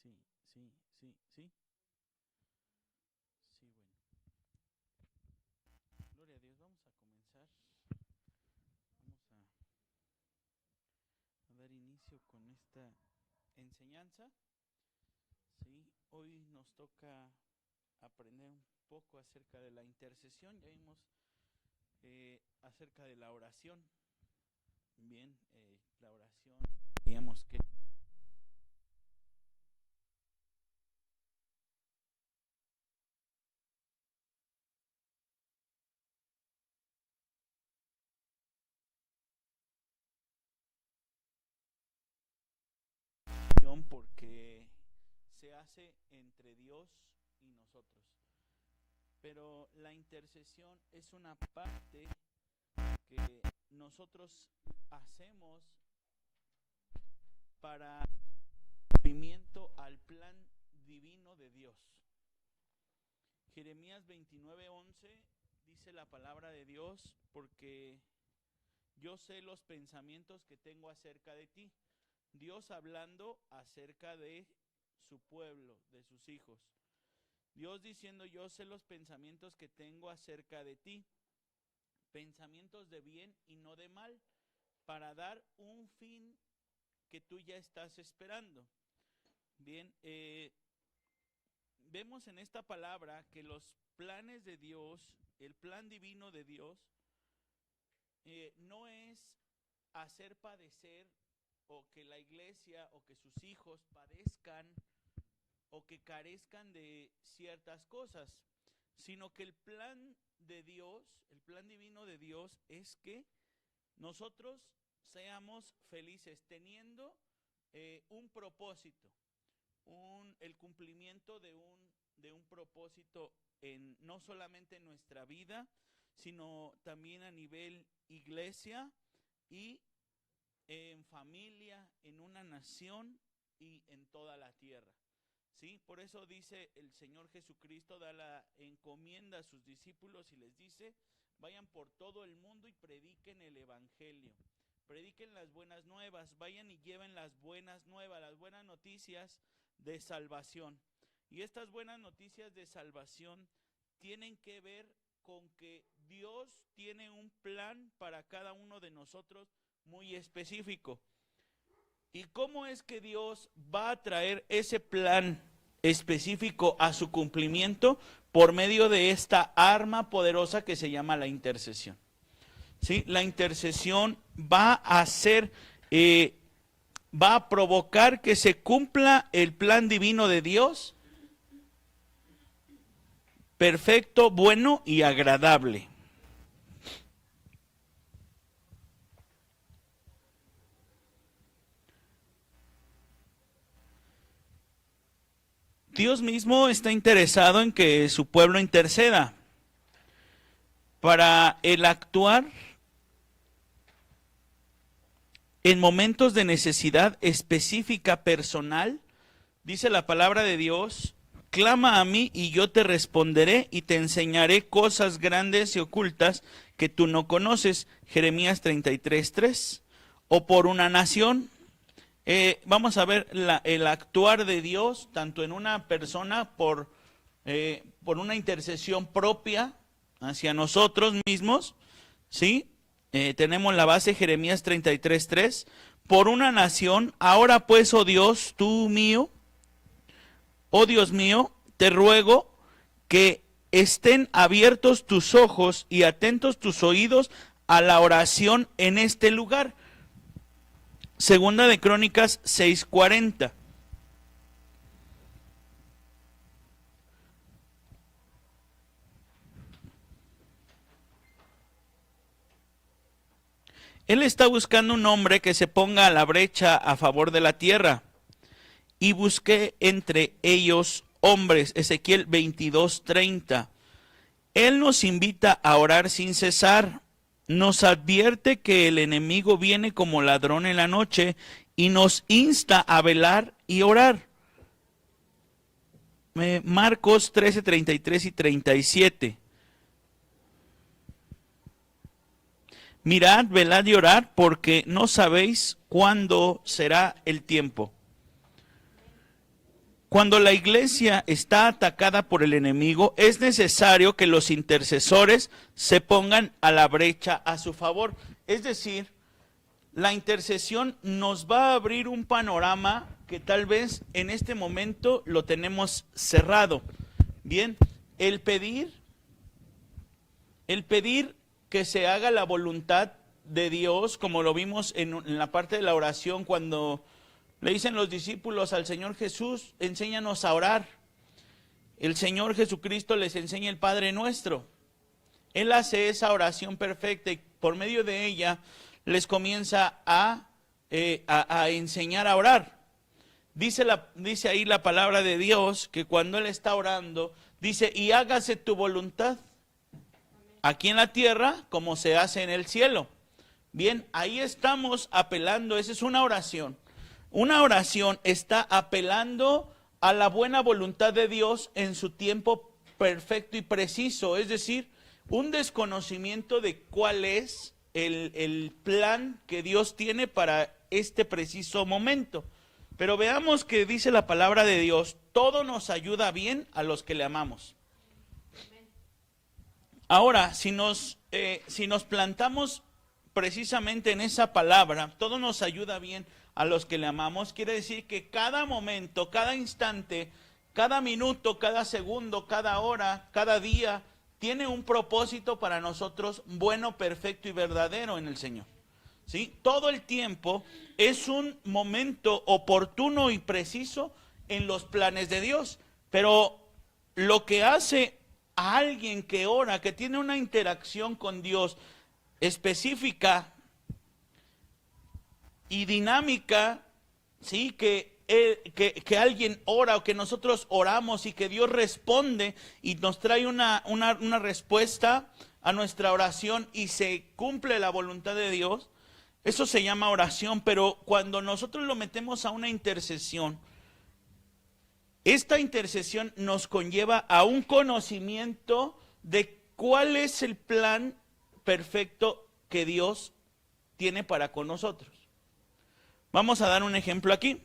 Sí, sí, sí, sí. Sí, bueno. Gloria a Dios, vamos a comenzar. Vamos a dar inicio con esta enseñanza. Sí, hoy nos toca aprender un poco acerca de la intercesión. Ya vimos acerca de la oración. Bien, la oración. Digamos que porque se hace entre Dios y nosotros. Pero la intercesión es una parte que nosotros hacemos para cumplimiento al plan divino de Dios. Jeremías 29:11 dice la palabra de Dios: porque yo sé los pensamientos que tengo acerca de ti. Dios hablando acerca de su pueblo, de sus hijos. Dios diciendo: yo sé los pensamientos que tengo acerca de ti, pensamientos de bien y no de mal, para dar un fin que tú ya estás esperando. Bien, vemos en esta palabra que los planes de Dios, el plan divino de Dios, no es hacer padecer o que la iglesia o que sus hijos padezcan o que carezcan de ciertas cosas, sino que el plan de Dios, el plan divino de Dios, es que nosotros seamos felices teniendo un propósito, el cumplimiento de un propósito no solamente en nuestra vida, sino también a nivel iglesia y en familia, en una nación y en toda la tierra. ¿Sí? Por eso dice el Señor Jesucristo, da la encomienda a sus discípulos y les dice: vayan por todo el mundo y prediquen el evangelio. Prediquen las buenas nuevas, vayan y lleven las buenas nuevas, las buenas noticias de salvación. Y estas buenas noticias de salvación tienen que ver con que Dios tiene un plan para cada uno de nosotros muy específico. ¿Y cómo es que Dios va a traer ese plan específico a su cumplimiento? Por medio de esta arma poderosa que se llama la intercesión. ¿Sí? La intercesión va a hacer, va a provocar que se cumpla el plan divino de Dios, perfecto, bueno y agradable. Dios mismo está interesado en que su pueblo interceda. Para el actuar en momentos de necesidad específica personal, dice la palabra de Dios: clama a mí y yo te responderé y te enseñaré cosas grandes y ocultas que tú no conoces. Jeremías 33:3. O por una nación. Vamos a ver el actuar de Dios tanto en una persona por una intercesión propia hacia nosotros mismos, ¿sí? Tenemos la base Jeremías 33:3. Por una nación. Ahora pues, oh Dios, tú mío, oh Dios mío, te ruego que estén abiertos tus ojos y atentos tus oídos a la oración en este lugar. Segunda de Crónicas 6:40. Él está buscando un hombre que se ponga a la brecha a favor de la tierra. Y busqué entre ellos hombres. Ezequiel 22:30. Él nos invita a orar sin cesar. Nos advierte que el enemigo viene como ladrón en la noche y nos insta a velar y orar. Marcos 13:33 y 37. Mirad, velad y orad, porque no sabéis cuándo será el tiempo. cuando la iglesia está atacada por el enemigo, es necesario que los intercesores se pongan a la brecha a su favor. Es decir, la intercesión nos va a abrir un panorama que tal vez en este momento lo tenemos cerrado. Bien, el pedir que se haga la voluntad de Dios, como lo vimos en la parte de la oración, cuando le dicen los discípulos al Señor Jesús, enséñanos a orar. El Señor Jesucristo les enseña el Padre Nuestro. Él hace esa oración perfecta y por medio de ella les comienza a enseñar a orar. Dice ahí la palabra de Dios que cuando Él está orando, dice, y hágase tu voluntad aquí en la tierra como se hace en el cielo. Bien, ahí estamos apelando, esa es una oración. Una oración está apelando a la buena voluntad de Dios en su tiempo perfecto y preciso, es decir, un desconocimiento de cuál es el plan que Dios tiene para este preciso momento. Pero veamos que dice la palabra de Dios, todo nos ayuda bien a los que le amamos. Ahora, si nos plantamos precisamente en esa palabra, todo nos ayuda bien a los que le amamos, quiere decir que cada momento, cada instante, cada minuto, cada segundo, cada hora, cada día, tiene un propósito para nosotros bueno, perfecto y verdadero en el Señor. ¿Sí? Todo el tiempo es un momento oportuno y preciso en los planes de Dios, pero lo que hace a alguien que ora, que tiene una interacción con Dios específica y dinámica, ¿sí? Que alguien ora o que nosotros oramos y que Dios responde y nos trae una respuesta a nuestra oración y se cumple la voluntad de Dios, eso se llama oración. Pero cuando nosotros lo metemos a una intercesión, esta intercesión nos conlleva a un conocimiento de cuál es el plan perfecto que Dios tiene para con nosotros. Vamos a dar un ejemplo aquí.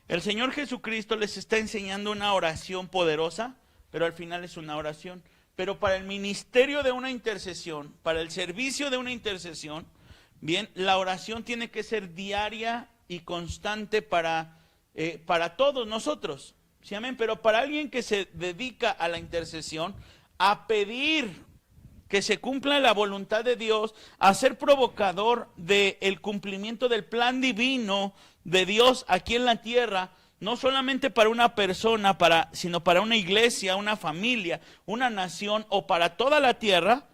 El Señor Jesucristo les está enseñando una oración poderosa, pero al final es una oración. Pero para el ministerio de una intercesión, para el servicio de una intercesión, bien, la oración tiene que ser diaria y constante para todos nosotros. ¿Sí, amén? Pero para alguien que se dedica a la intercesión, a pedir que se cumpla la voluntad de Dios, a ser provocador del cumplimiento del plan divino de Dios aquí en la tierra, no solamente para una persona, sino para una iglesia, una familia, una nación o para toda la tierra,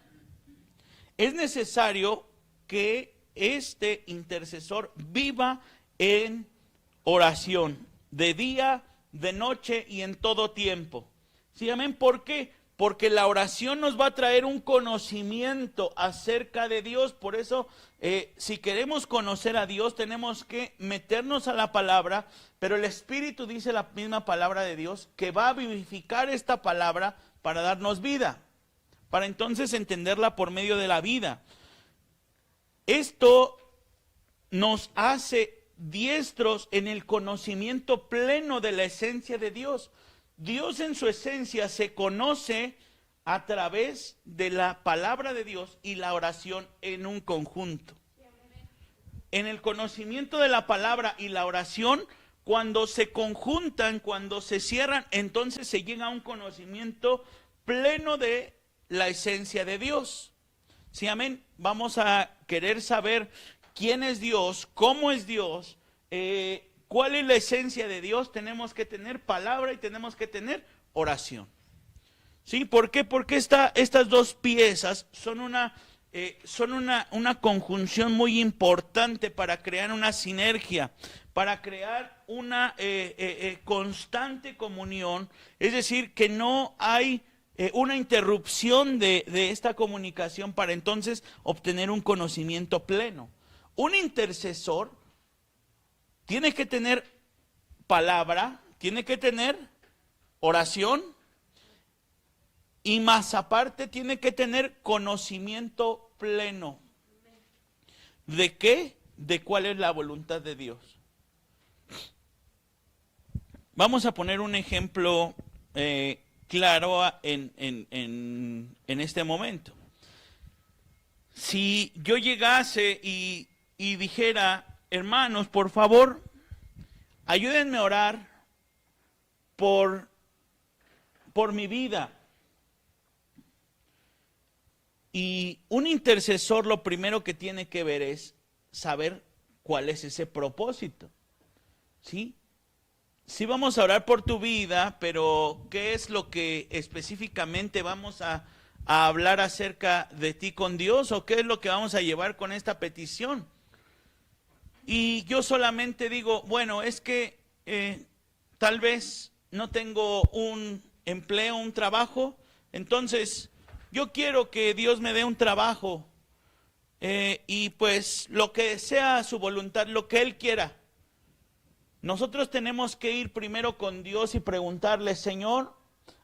es necesario que este intercesor viva en oración, de día, de noche y en todo tiempo. ¿Sí, amén? ¿Por qué? Porque la oración nos va a traer un conocimiento acerca de Dios. Por eso, si queremos conocer a Dios, tenemos que meternos a la palabra. Pero el Espíritu, dice la misma palabra de Dios, que va a vivificar esta palabra para darnos vida, para entonces entenderla por medio de la vida. Esto nos hace diestros en el conocimiento pleno de la esencia de Dios. Dios en su esencia se conoce a través de la palabra de Dios y la oración en un conjunto. En el conocimiento de la palabra y la oración, cuando se conjuntan, cuando se cierran, entonces se llega a un conocimiento pleno de la esencia de Dios. Sí, amén. Vamos a querer saber quién es Dios, cómo es Dios, ¿cuál es la esencia de Dios? Tenemos que tener palabra y tenemos que tener oración. ¿Sí? ¿Por qué? Porque estas dos piezas son una conjunción muy importante para crear una sinergia, para crear una constante comunión. Es decir, que no hay una interrupción de esta comunicación para entonces obtener un conocimiento pleno. Un intercesor tiene que tener palabra, tiene que tener oración y más aparte tiene que tener conocimiento pleno. ¿De qué? De cuál es la voluntad de Dios. Vamos a poner un ejemplo claro en este momento. Si yo llegase y dijera, hermanos, por favor, ayúdenme a orar por mi vida. Y un intercesor lo primero que tiene que ver es saber cuál es ese propósito. ¿Sí? Sí vamos a orar por tu vida, pero ¿qué es lo que específicamente vamos a hablar acerca de ti con Dios? ¿O qué es lo que vamos a llevar con esta petición? Y yo solamente digo, bueno, es que tal vez no tengo un empleo, un trabajo, entonces yo quiero que Dios me dé un trabajo y pues lo que sea su voluntad, lo que Él quiera. Nosotros tenemos que ir primero con Dios y preguntarle, Señor,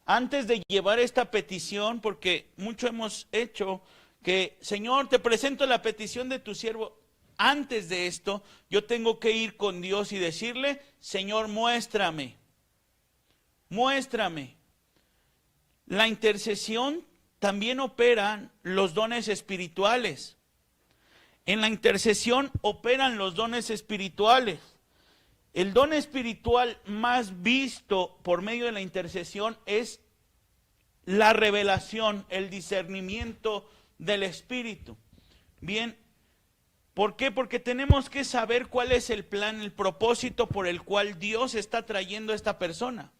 antes de llevar esta petición, porque mucho hemos hecho que, Señor, te presento la petición de tu siervo. Antes de esto, yo tengo que ir con Dios y decirle, Señor, muéstrame. Muéstrame. La intercesión también operan los dones espirituales. En la intercesión operan los dones espirituales. El don espiritual más visto por medio de la intercesión es la revelación, el discernimiento del Espíritu. Bien, ¿por qué? Porque tenemos que saber cuál es el plan, el propósito por el cual Dios está trayendo a esta persona.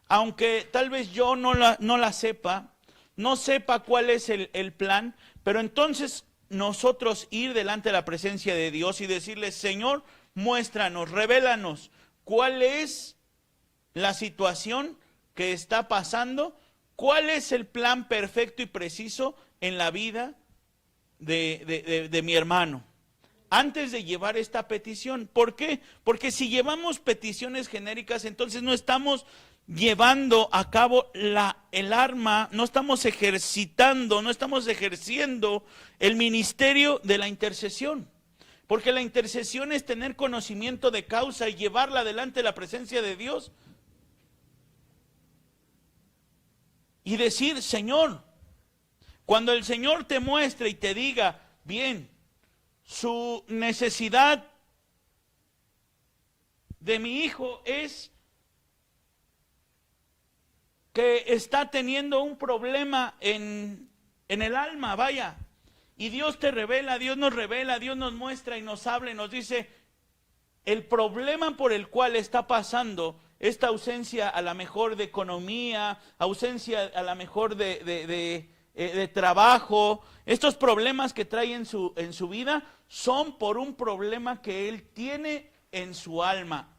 Aunque tal vez yo no la sepa, no sepa cuál es el plan, pero entonces nosotros ir delante de la presencia de Dios y decirle, Señor, muéstranos, revélanos cuál es la situación que está pasando, cuál es el plan perfecto y preciso en la vida de mi hermano. Antes de llevar esta petición. ¿Por qué? Porque si llevamos peticiones genéricas, entonces no estamos llevando a cabo el arma, no estamos ejercitando, no estamos ejerciendo el ministerio de la intercesión. Porque la intercesión es tener conocimiento de causa y llevarla delante de la presencia de Dios. Y decir, Señor, cuando el Señor te muestre y te diga, bien, su necesidad de mi hijo es que está teniendo un problema en el alma, vaya. Y Dios te revela, Dios nos muestra y nos habla y nos dice el problema por el cual está pasando esta ausencia a la mejor de economía, ausencia a la mejor de trabajo, estos problemas que trae en su vida son por un problema que él tiene en su alma.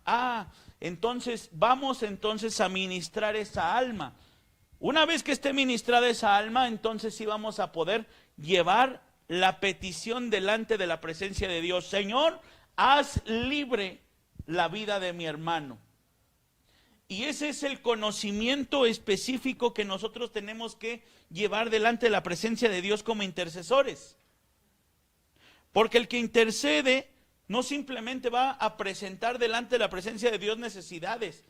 Entonces vamos a ministrar esa alma. Una vez que esté ministrada esa alma, entonces sí vamos a poder llevar la petición delante de la presencia de Dios. Señor, haz libre la vida de mi hermano. Y ese es el conocimiento específico que nosotros tenemos que llevar delante de la presencia de Dios como intercesores. Porque el que intercede no simplemente va a presentar delante de la presencia de Dios necesidades,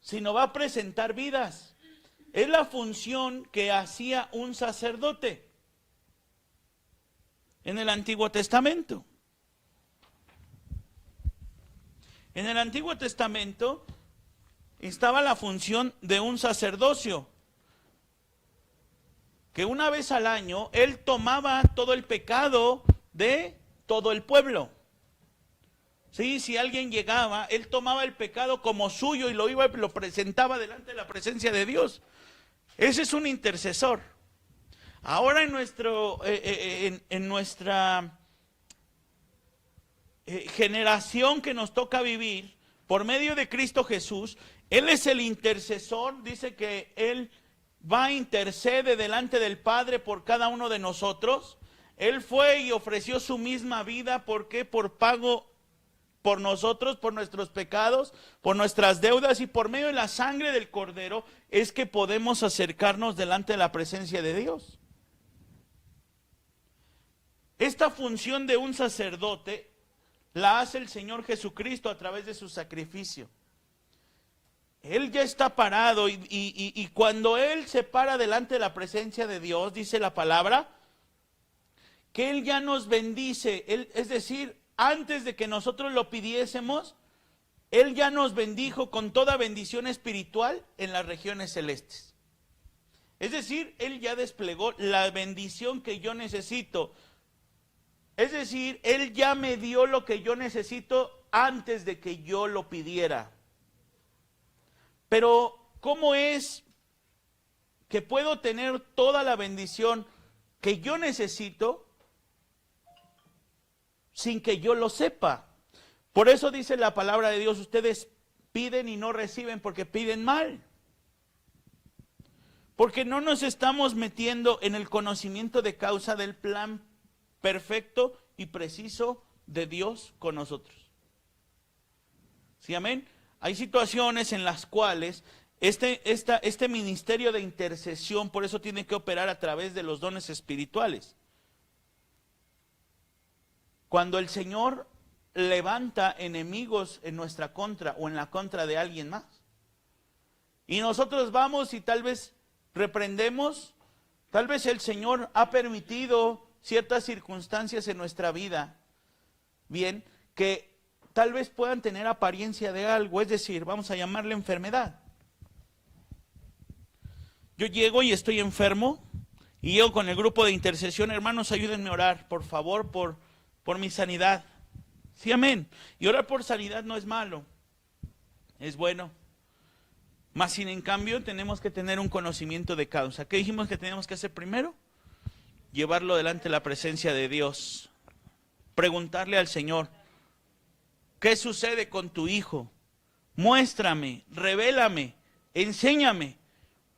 sino va a presentar vidas. Es la función que hacía un sacerdote en el Antiguo Testamento. En el Antiguo Testamento estaba la función de un sacerdocio, que una vez al año él tomaba todo el pecado de todo el pueblo. Sí, si alguien llegaba, él tomaba el pecado como suyo y lo presentaba delante de la presencia de Dios. Ese es un intercesor. Ahora en nuestra generación que nos toca vivir, por medio de Cristo Jesús, Él es el intercesor, dice que Él va a interceder delante del Padre por cada uno de nosotros. Él fue y ofreció su misma vida, ¿por qué? Por pago por nosotros, por nuestros pecados, por nuestras deudas, y por medio de la sangre del Cordero es que podemos acercarnos delante de la presencia de Dios. Esta función de un sacerdote la hace el Señor Jesucristo a través de su sacrificio. Él ya está parado y cuando Él se para delante de la presencia de Dios, dice la palabra, que Él ya nos bendice. Es decir, antes de que nosotros lo pidiésemos, Él ya nos bendijo con toda bendición espiritual en las regiones celestes. Es decir, Él ya desplegó la bendición que yo necesito. Es decir, Él ya me dio lo que yo necesito antes de que yo lo pidiera. Pero, ¿cómo es que puedo tener toda la bendición que yo necesito sin que yo lo sepa? Por eso dice la palabra de Dios, ustedes piden y no reciben porque piden mal. Porque no nos estamos metiendo en el conocimiento de causa del plan perfecto y preciso de Dios con nosotros. ¿Sí, amén? Hay situaciones en las cuales este ministerio de intercesión, por eso tiene que operar a través de los dones espirituales. Cuando el Señor levanta enemigos en nuestra contra o en la contra de alguien más, y nosotros vamos y tal vez reprendemos, tal vez el Señor ha permitido ciertas circunstancias en nuestra vida, bien, que tal vez puedan tener apariencia de algo, es decir, vamos a llamarle enfermedad. Yo llego y estoy enfermo, y llego con el grupo de intercesión, hermanos, ayúdenme a orar, por favor, por mi sanidad. Sí, amén. Y orar por sanidad no es malo, es bueno. Más sin en cambio, tenemos que tener un conocimiento de causa. ¿Qué dijimos que teníamos que hacer primero? Llevarlo delante de la presencia de Dios. Preguntarle al Señor, ¿qué sucede con tu hijo? Muéstrame, revélame, enséñame.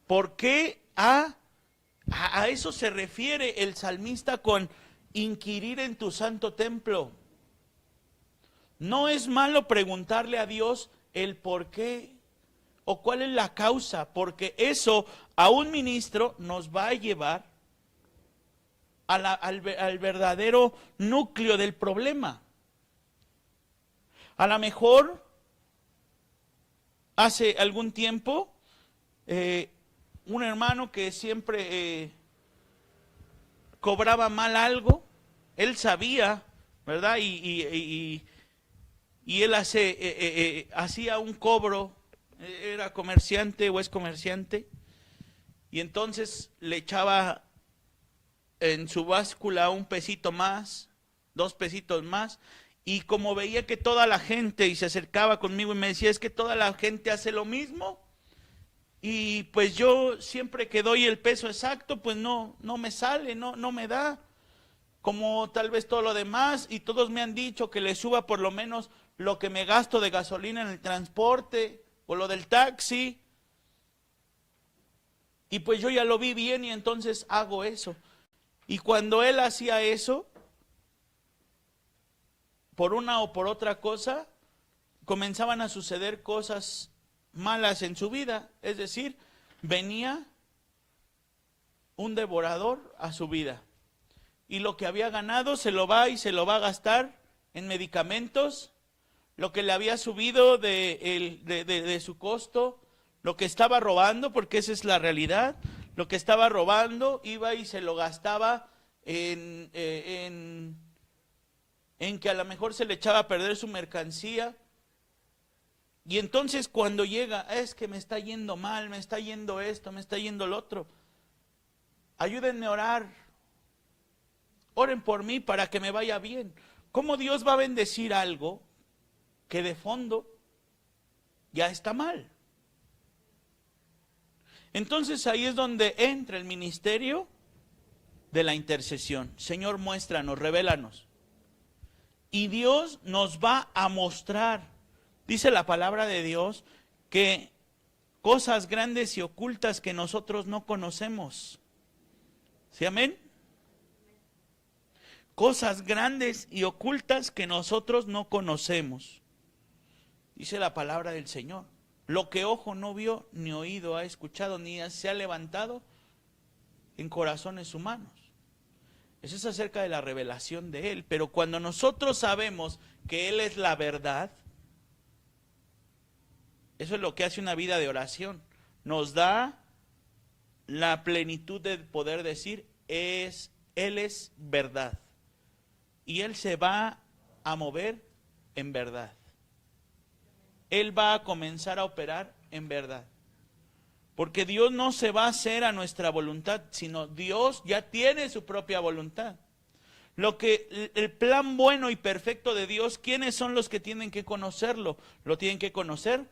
¿Por qué a eso se refiere el salmista con inquirir en tu santo templo? No es malo preguntarle a Dios el por qué o cuál es la causa, porque eso a un ministro nos va a llevar al verdadero núcleo del problema. A lo mejor, hace algún tiempo, un hermano que siempre cobraba mal algo, él sabía, ¿verdad? Y él hacía un cobro, era comerciante o es comerciante, y entonces le echaba en su báscula un pesito más, 2 pesitos más, y como veía que toda la gente, y se acercaba conmigo y me decía, es que toda la gente hace lo mismo, y pues yo siempre que doy el peso exacto, pues no me sale, no me da, como tal vez todo lo demás, y todos me han dicho que le suba por lo menos lo que me gasto de gasolina en el transporte, o lo del taxi, y pues yo ya lo vi bien y entonces hago eso. Y cuando él hacía eso, por una o por otra cosa, comenzaban a suceder cosas malas en su vida. Es decir, venía un devorador a su vida. Y lo que había ganado se lo va a gastar en medicamentos, lo que le había subido de su costo, lo que estaba robando, porque esa es la realidad, lo que estaba robando, iba y se lo gastaba en que a lo mejor se le echaba a perder su mercancía. Y entonces cuando llega, es que me está yendo mal, me está yendo esto, me está yendo lo otro. Ayúdenme a orar. Oren por mí para que me vaya bien. ¿Cómo Dios va a bendecir algo que de fondo ya está mal? Entonces ahí es donde entra el ministerio de la intercesión. Señor, muéstranos, revélanos. Y Dios nos va a mostrar, dice la palabra de Dios, que cosas grandes y ocultas que nosotros no conocemos. ¿Sí, amén? Cosas grandes y ocultas que nosotros no conocemos. Dice la palabra del Señor. Lo que ojo no vio, ni oído ha escuchado, ni se ha levantado en corazones humanos. Eso es acerca de la revelación de Él. Pero cuando nosotros sabemos que Él es la verdad, Eso es lo que hace una vida de oración. Nos da la plenitud de poder decir, Él es verdad. Y Él se va a mover en verdad. Él va a comenzar a operar en verdad. Porque Dios no se va a hacer a nuestra voluntad, sino Dios ya tiene su propia voluntad. El plan bueno y perfecto de Dios, ¿quiénes son los que tienen que conocerlo? Lo tienen que conocer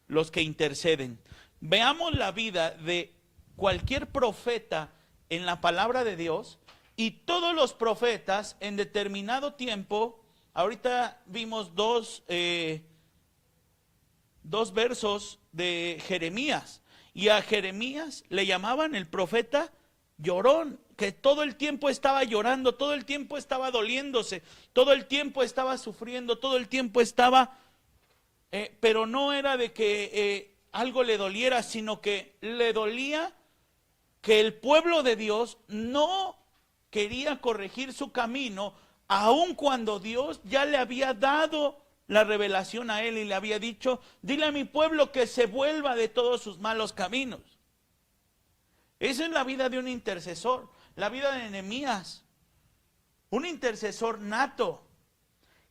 los que interceden. Veamos la vida de cualquier profeta en la palabra de Dios, y todos los profetas en determinado tiempo, ahorita vimos dos versos de Jeremías, y a Jeremías le llamaban el profeta llorón, que todo el tiempo estaba llorando, todo el tiempo estaba doliéndose, todo el tiempo estaba sufriendo, todo el tiempo estaba, pero no era de que algo le doliera, sino que le dolía que el pueblo de Dios no quería corregir su camino, aun cuando Dios ya le había dado la revelación a él y le había dicho, dile a mi pueblo que se vuelva de todos sus malos caminos. Esa es la vida de un intercesor, la vida de Nehemías, un intercesor nato,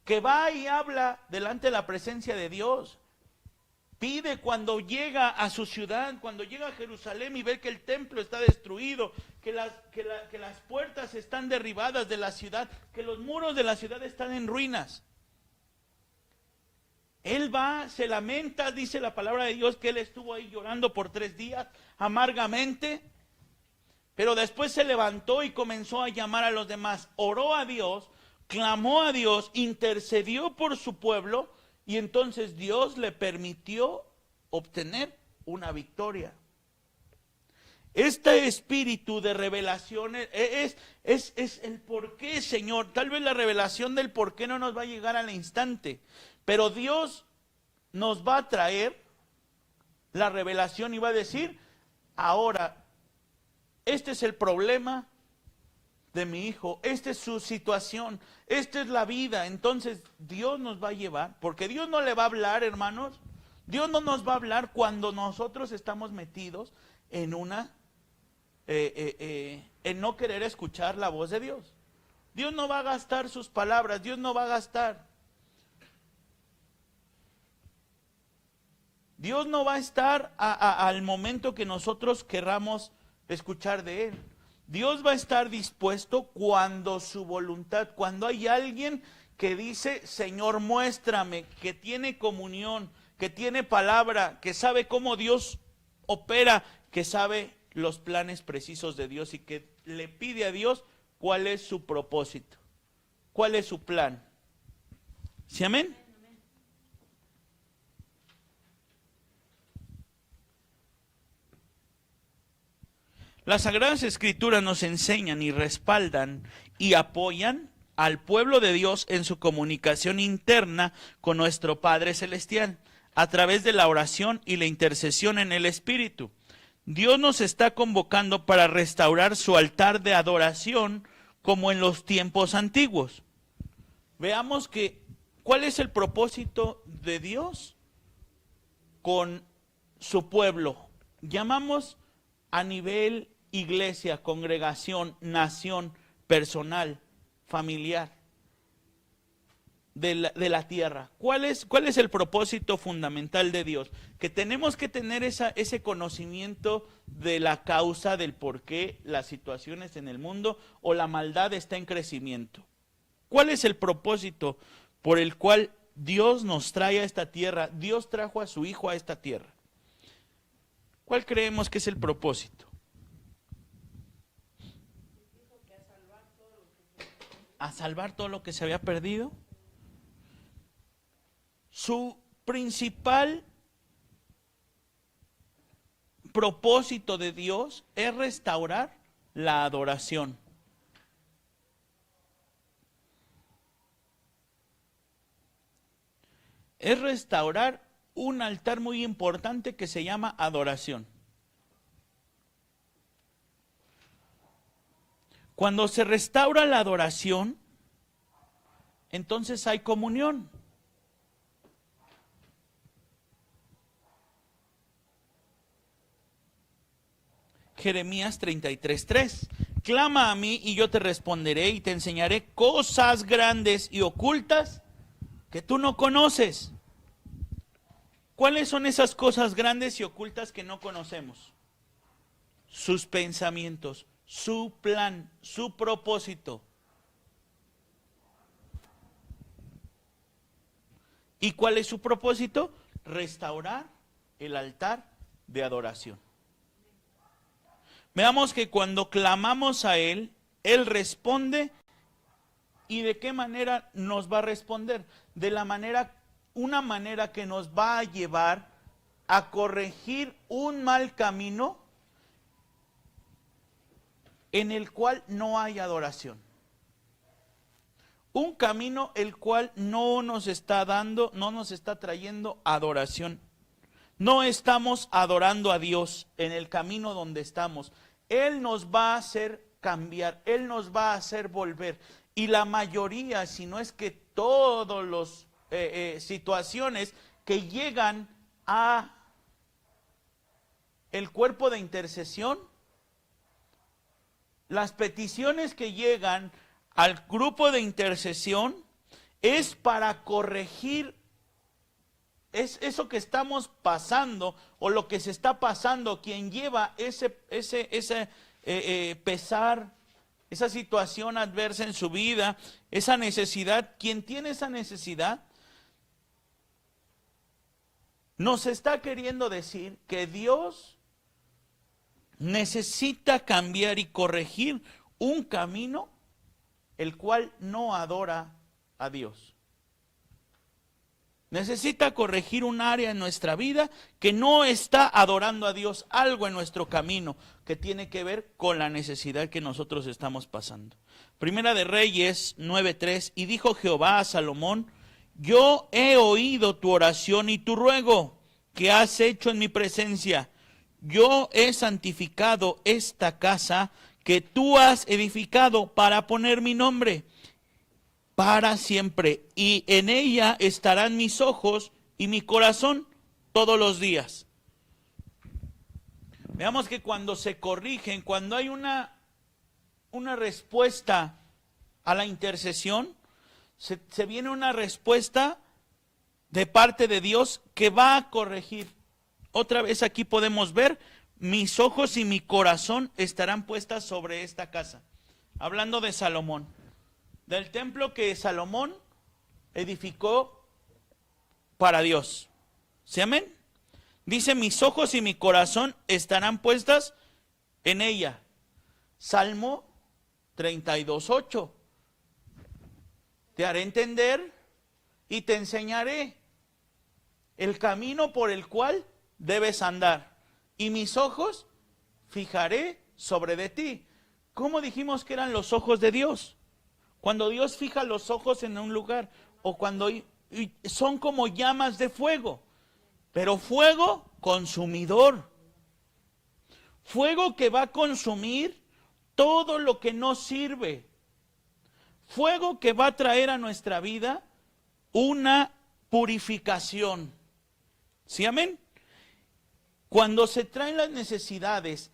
que va y habla delante de la presencia de Dios. Pide cuando llega a su ciudad, cuando llega a Jerusalén y ve que el templo está destruido, que las puertas están derribadas de la ciudad, que los muros de la ciudad están en ruinas. Él va, se lamenta, dice la palabra de Dios que él estuvo ahí llorando por 3 días amargamente, pero después se levantó y comenzó a llamar a los demás, oró a Dios, clamó a Dios, intercedió por su pueblo, y entonces Dios le permitió obtener una victoria. Este espíritu de revelación es el por qué, Señor. Tal vez la revelación del por qué no nos va a llegar al instante, pero Dios nos va a traer la revelación y va a decir, ahora, este es el problema de mi hijo, esta es su situación, esta es la vida. Entonces Dios nos va a llevar, porque Dios no le va a hablar, hermanos. Dios no nos va a hablar cuando nosotros estamos metidos en en no querer escuchar la voz de Dios. Dios no va a gastar sus palabras, Dios no va a gastar. Dios no va a estar al momento que nosotros querramos escuchar de Él. Dios va a estar dispuesto cuando su voluntad, cuando hay alguien que dice, Señor, muéstrame, que tiene comunión, que tiene palabra, que sabe cómo Dios opera, que sabe los planes precisos de Dios y que le pide a Dios cuál es su propósito, cuál es su plan. ¿Sí, amén? Las Sagradas Escrituras nos enseñan y respaldan y apoyan al pueblo de Dios en su comunicación interna con nuestro Padre Celestial, a través de la oración y la intercesión en el Espíritu. Dios nos está convocando para restaurar su altar de adoración como en los tiempos antiguos. Veamos ¿cuál es el propósito de Dios con su pueblo? Llamamos a nivel iglesia, congregación, nación, personal, familiar, de la tierra. ¿Cuál es el propósito fundamental de Dios? Que tenemos que tener ese conocimiento de la causa del por qué las situaciones en el mundo o la maldad está en crecimiento. ¿Cuál es el propósito por el cual Dios nos trae a esta tierra? Dios trajo a su Hijo a esta tierra. ¿Cuál creemos que es el propósito? ¿A salvar todo lo que se había perdido? Su principal propósito de Dios es restaurar la adoración. Es restaurar un altar muy importante que se llama adoración. Cuando se restaura la adoración, entonces hay comunión. Jeremías 33:3. Clama a mí y yo te responderé y te enseñaré cosas grandes y ocultas que tú no conoces. ¿Cuáles son esas cosas grandes y ocultas que no conocemos? Sus pensamientos, su plan, su propósito. ¿Y cuál es su propósito? Restaurar el altar de adoración. Veamos que cuando clamamos a Él, Él responde. ¿Y de qué manera nos va a responder? De la manera, una manera que nos va a llevar a corregir un mal camino en el cual no hay adoración. Un camino el cual no nos está dando, no nos está trayendo adoración. No estamos adorando a Dios en el camino donde estamos. Él nos va a hacer cambiar, Él nos va a hacer volver. Y la mayoría, si no es que todas las situaciones que llegan a el cuerpo de intercesión, las peticiones que llegan al grupo de intercesión es para corregir eso que estamos pasando o lo que se está pasando. Quien lleva ese pesar, esa situación adversa en su vida, esa necesidad, quien tiene esa necesidad, nos está queriendo decir que Dios necesita cambiar y corregir un camino el cual no adora a Dios. Necesita corregir un área en nuestra vida que no está adorando a Dios, algo en nuestro camino que tiene que ver con la necesidad que nosotros estamos pasando. Primera de Reyes 9:3, y dijo Jehová a Salomón: yo he oído tu oración y tu ruego que has hecho en mi presencia. Yo he santificado esta casa que tú has edificado para poner mi nombre para siempre, y en ella estarán mis ojos y mi corazón todos los días. Veamos que cuando se corrigen, cuando hay una respuesta a la intercesión, se viene una respuesta de parte de Dios que va a corregir. Otra vez aquí podemos ver, mis ojos y mi corazón estarán puestas sobre esta casa. Hablando de Salomón, del templo que Salomón edificó para Dios. ¿Sí, amén? Dice, mis ojos y mi corazón estarán puestas en ella. Salmo 32:8. Te haré entender y te enseñaré el camino por el cual debes andar, y mis ojos fijaré sobre de ti. ¿Cómo dijimos que eran los ojos de Dios? Cuando Dios fija los ojos en un lugar, o cuando son como llamas de fuego, pero fuego consumidor. Fuego que va a consumir todo lo que no sirve. Fuego que va a traer a nuestra vida una purificación. ¿Sí, amén? Cuando se traen las necesidades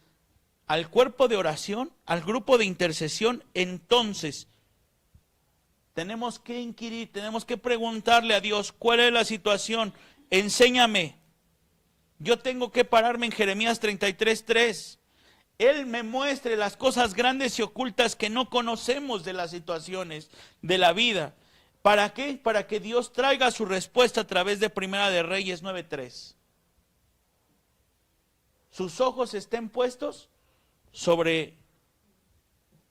al cuerpo de oración, al grupo de intercesión, entonces tenemos que inquirir, tenemos que preguntarle a Dios, ¿cuál es la situación? Enséñame. Yo tengo que pararme en Jeremías 33:3. Él me muestre las cosas grandes y ocultas que no conocemos de las situaciones de la vida. ¿Para qué? Para que Dios traiga su respuesta a través de Primera de Reyes 9:3. Sus ojos estén puestos sobre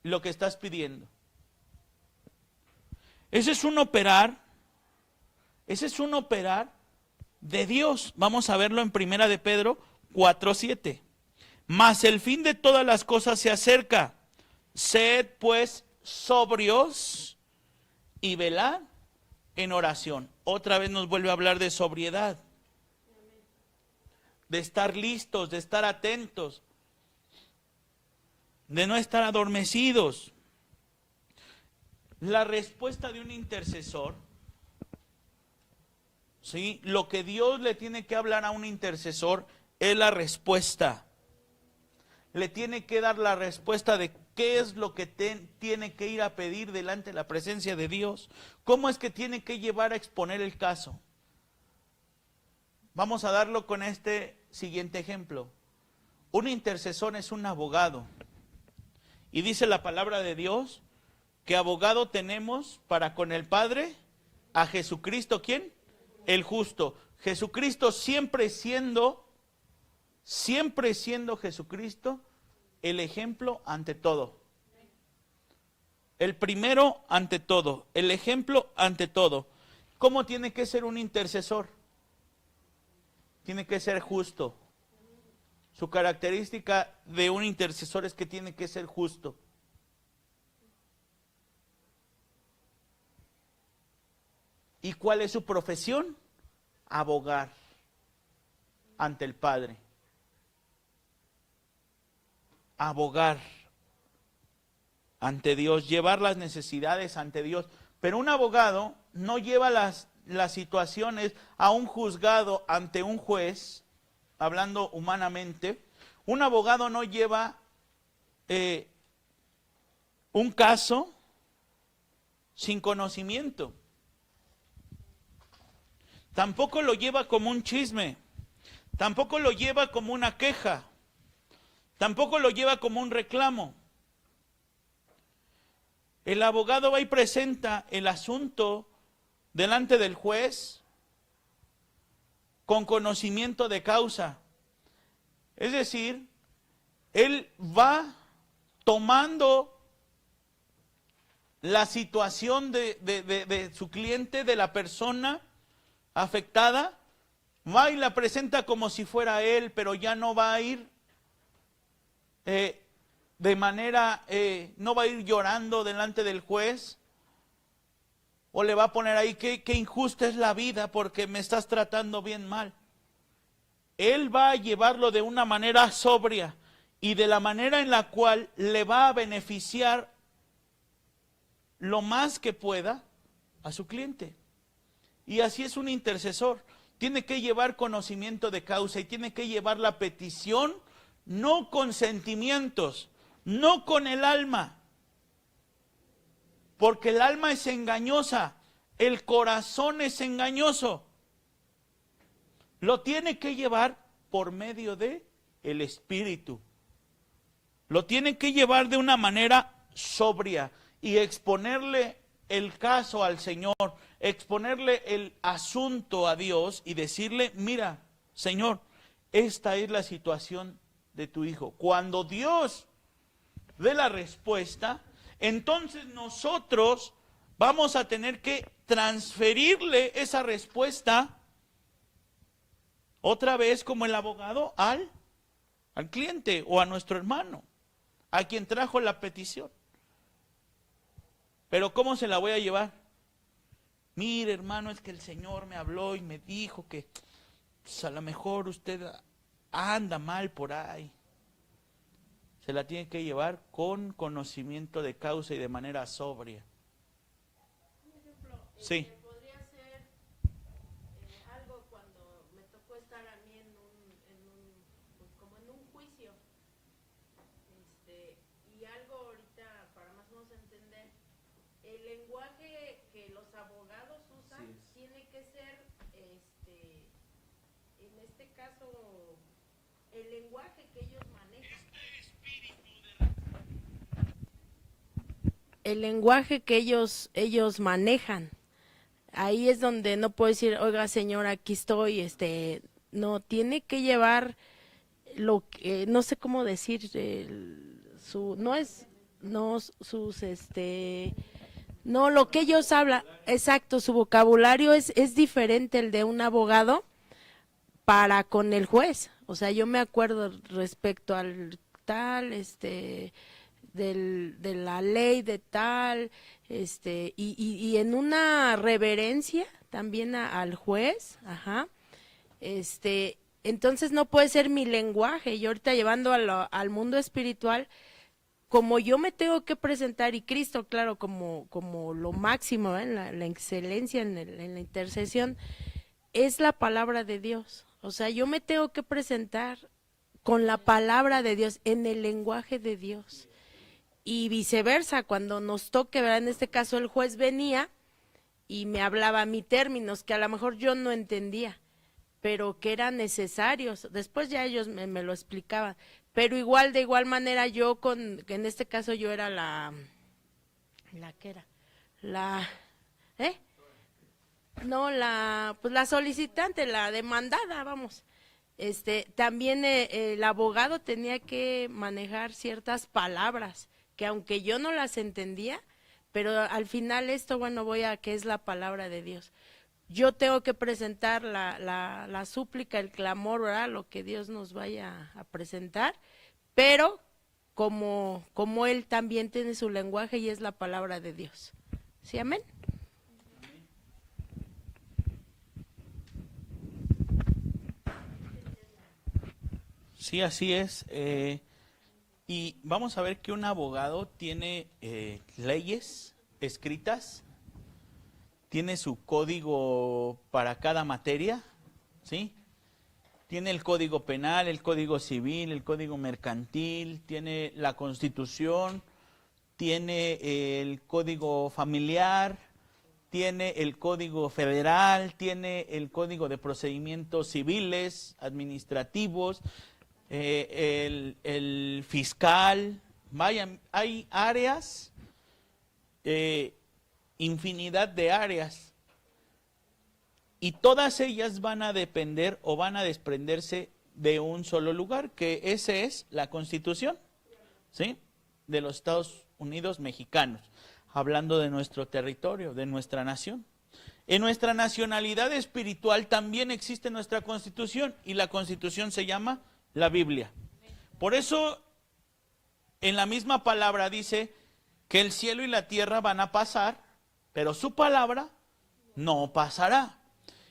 lo que estás pidiendo. Ese es un operar de Dios. Vamos a verlo en Primera de Pedro 4:7. Mas el fin de todas las cosas se acerca. Sed pues sobrios y velad en oración. Otra vez nos vuelve a hablar de sobriedad, de estar listos, de estar atentos, de no estar adormecidos. La respuesta de un intercesor, ¿sí? Lo que Dios le tiene que hablar a un intercesor es la respuesta. le tiene que dar la respuesta de qué es lo que tiene que ir a pedir delante de la presencia de Dios. ¿Cómo es que tiene que llevar a exponer el caso? Vamos a darlo con este siguiente ejemplo. Un intercesor es un abogado. Y dice la palabra de Dios que abogado tenemos para con el Padre, a Jesucristo, ¿quién? El justo. Jesucristo siempre siendo Jesucristo el ejemplo ante todo. El primero ante todo, el ejemplo ante todo. ¿Cómo tiene que ser un intercesor? Tiene que ser justo. Su característica de un intercesor es que tiene que ser justo. ¿Y cuál es su profesión? Abogar ante el Padre. Abogar ante Dios, llevar las necesidades ante Dios. Pero un abogado no lleva las situaciones a un juzgado ante un juez, hablando humanamente. Un abogado no lleva un caso sin conocimiento. Tampoco lo lleva como un chisme. Tampoco lo lleva como una queja. Tampoco lo lleva como un reclamo. El abogado va y presenta el asunto delante del juez con conocimiento de causa. Es decir, él va tomando la situación de su cliente, de la persona afectada, va y la presenta como si fuera él, pero ya no va a ir de manera, no va a ir llorando delante del juez, o le va a poner ahí, qué injusta es la vida porque me estás tratando bien mal. Él va a llevarlo de una manera sobria y de la manera en la cual le va a beneficiar lo más que pueda a su cliente. Y así es un intercesor. Tiene que llevar conocimiento de causa y tiene que llevar la petición, no con sentimientos, no con el alma, porque el alma es engañosa, el corazón es engañoso. Lo tiene que llevar por medio de el Espíritu. Lo tiene que llevar de una manera sobria y exponerle el caso al Señor, exponerle el asunto a Dios y decirle, mira, Señor, esta es la situación de tu hijo. Cuando Dios dé la respuesta, entonces nosotros vamos a tener que transferirle esa respuesta otra vez como el abogado al cliente o a nuestro hermano, a quien trajo la petición. Pero ¿cómo se la voy a llevar? Mire, hermano, es que el Señor me habló y me dijo que pues, a lo mejor usted anda mal por ahí. Se la tiene que llevar con conocimiento de causa y de manera sobria. Un ejemplo, Sí. podría ser algo cuando me tocó estar a mí pues como en un juicio, y algo ahorita para más o menos entender, el lenguaje que los abogados usan tiene que ser, en este caso, el lenguaje que ellos manejan. El lenguaje que ellos manejan. Ahí es donde no puedo decir, oiga señor, aquí estoy, no, tiene que llevar lo que, no sé cómo decir, no, lo que ellos hablan, exacto, su vocabulario es diferente el de un abogado para con el juez. O sea, yo me acuerdo respecto al tal, de la ley de tal, y en una reverencia también al juez, ajá, entonces no puede ser mi lenguaje. Y ahorita llevando al mundo espiritual, como yo me tengo que presentar, y Cristo, claro, como lo máximo, la excelencia en la intercesión, es la palabra de Dios. O sea, yo me tengo que presentar con la palabra de Dios, en el lenguaje de Dios. Y viceversa, cuando nos toque, ¿verdad? En este caso el juez venía y me hablaba a mí términos que a lo mejor yo no entendía, pero que eran necesarios. Después ya ellos me lo explicaban. Pero igual, de igual manera yo que en este caso yo era ¿qué era? No, pues la solicitante, la demandada, vamos. También el abogado tenía que manejar ciertas palabras que aunque yo no las entendía, pero al final esto, bueno, voy a que es la palabra de Dios. Yo tengo que presentar la súplica, el clamor, ¿verdad? Lo que Dios nos vaya a presentar, pero como Él también tiene su lenguaje y es la palabra de Dios. ¿Sí, amén? Sí, así es. Y vamos a ver que un abogado tiene leyes escritas, tiene su código para cada materia, ¿sí? Tiene el código penal, el código civil, el código mercantil, tiene la Constitución, tiene el código familiar, tiene el código federal, tiene el código de procedimientos civiles, administrativos, el fiscal. Vaya, hay áreas, infinidad de áreas, y todas ellas van a depender o van a desprenderse de un solo lugar, que ese es la Constitución, ¿sí? De los Estados Unidos mexicanos, hablando de nuestro territorio, de nuestra nación. En nuestra nacionalidad espiritual también existe nuestra Constitución, y la Constitución se llama la Biblia. Por eso en la misma palabra dice que el cielo y la tierra van a pasar, pero su palabra no pasará.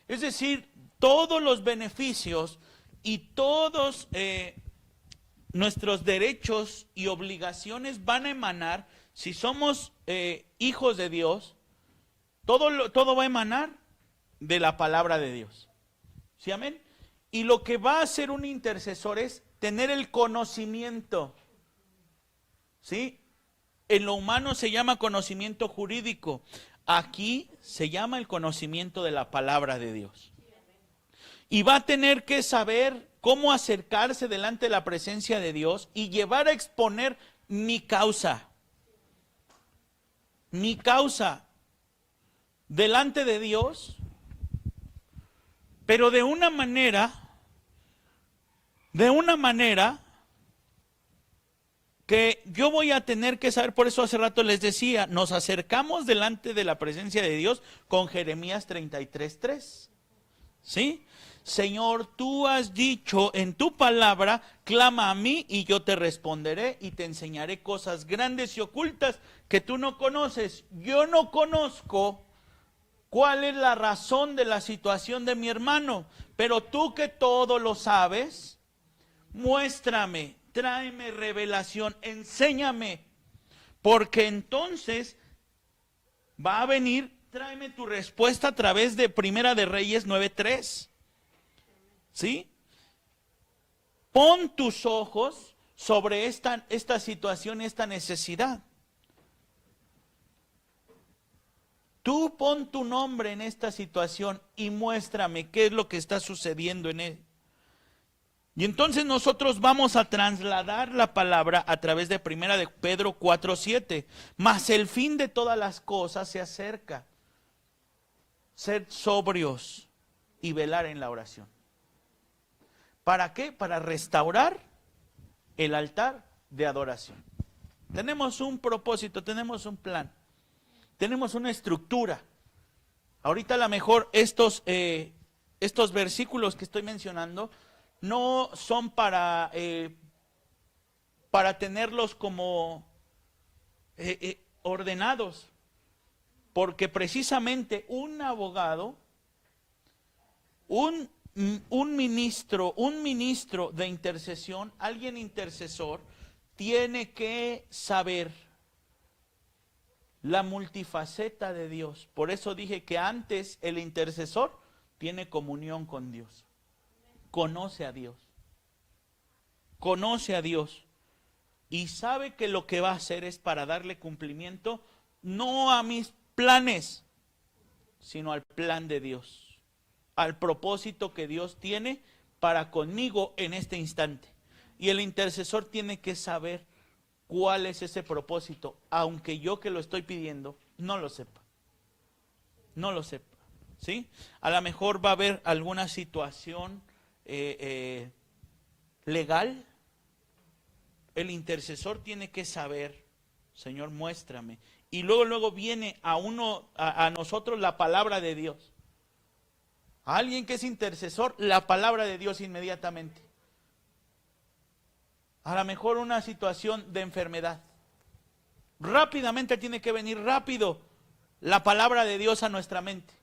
Es decir, todos los beneficios y todos nuestros derechos y obligaciones van a emanar, si somos hijos de Dios, todo va a emanar de la palabra de Dios. ¿Sí, amén? Y lo que va a hacer un intercesor es tener el conocimiento, ¿sí? En lo humano se llama conocimiento jurídico. Aquí se llama el conocimiento de la palabra de Dios. Y va a tener que saber cómo acercarse delante de la presencia de Dios y llevar a exponer mi causa. Mi causa delante de Dios, pero de una manera que yo voy a tener que saber. Por eso hace rato les decía, nos acercamos delante de la presencia de Dios con Jeremías 33:3. ¿Sí? Señor, tú has dicho en tu palabra, clama a mí y yo te responderé y te enseñaré cosas grandes y ocultas que tú no conoces. Yo no conozco cuál es la razón de la situación de mi hermano, pero tú que todo lo sabes, muéstrame, tráeme revelación, enséñame, porque entonces va a venir, tráeme tu respuesta a través de Primera de Reyes 9:3. ¿Sí? Pon tus ojos sobre esta situación, esta necesidad. Tú pon tu nombre en esta situación y muéstrame qué es lo que está sucediendo en él. Y entonces nosotros vamos a trasladar la palabra a través de Primera de Pedro 4:7. Mas el fin de todas las cosas se acerca. Sed sobrios y velar en la oración. ¿Para qué? Para restaurar el altar de adoración. Tenemos un propósito, tenemos un plan, tenemos una estructura. Ahorita a lo mejor estos versículos que estoy mencionando no son para tenerlos como ordenados, porque precisamente un abogado, un ministro de intercesión, alguien intercesor, tiene que saber la multifaceta de Dios. Por eso dije que antes el intercesor tiene comunión con Dios, conoce a Dios. conoce a Dios y sabe que lo que va a hacer es para darle cumplimiento no a mis planes, sino al plan de Dios, al propósito que Dios tiene para conmigo en este instante. Y el intercesor tiene que saber cuál es ese propósito, aunque yo que lo estoy pidiendo no lo sepa. No lo sepa, ¿sí? A lo mejor va a haber alguna situación legal. El intercesor tiene que saber, Señor, muéstrame. Y luego viene a nosotros la palabra de Dios. A alguien que es intercesor, la palabra de Dios inmediatamente. A lo mejor una situación de enfermedad. Rápidamente tiene que venir rápido la palabra de Dios a nuestra mente.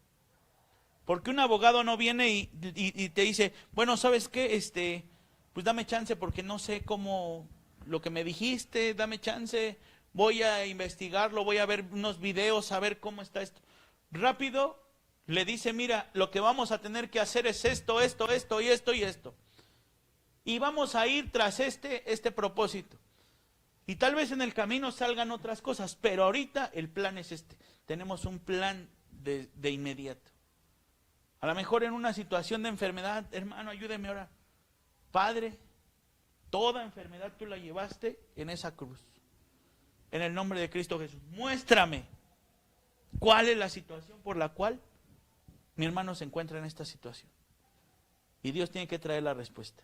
Porque un abogado no viene y te dice, bueno, ¿sabes qué? Pues dame chance porque no sé cómo lo que me dijiste, dame chance, voy a investigarlo, voy a ver unos videos, a ver cómo está esto. Rápido le dice, mira, lo que vamos a tener que hacer es esto y esto y esto. Y vamos a ir tras este propósito. Y tal vez en el camino salgan otras cosas, pero ahorita el plan es este. Tenemos un plan de inmediato. A lo mejor en una situación de enfermedad, hermano, ayúdeme a orar. Padre, toda enfermedad tú la llevaste en esa cruz. En el nombre de Cristo Jesús. Muéstrame cuál es la situación por la cual mi hermano se encuentra en esta situación. Y Dios tiene que traer la respuesta.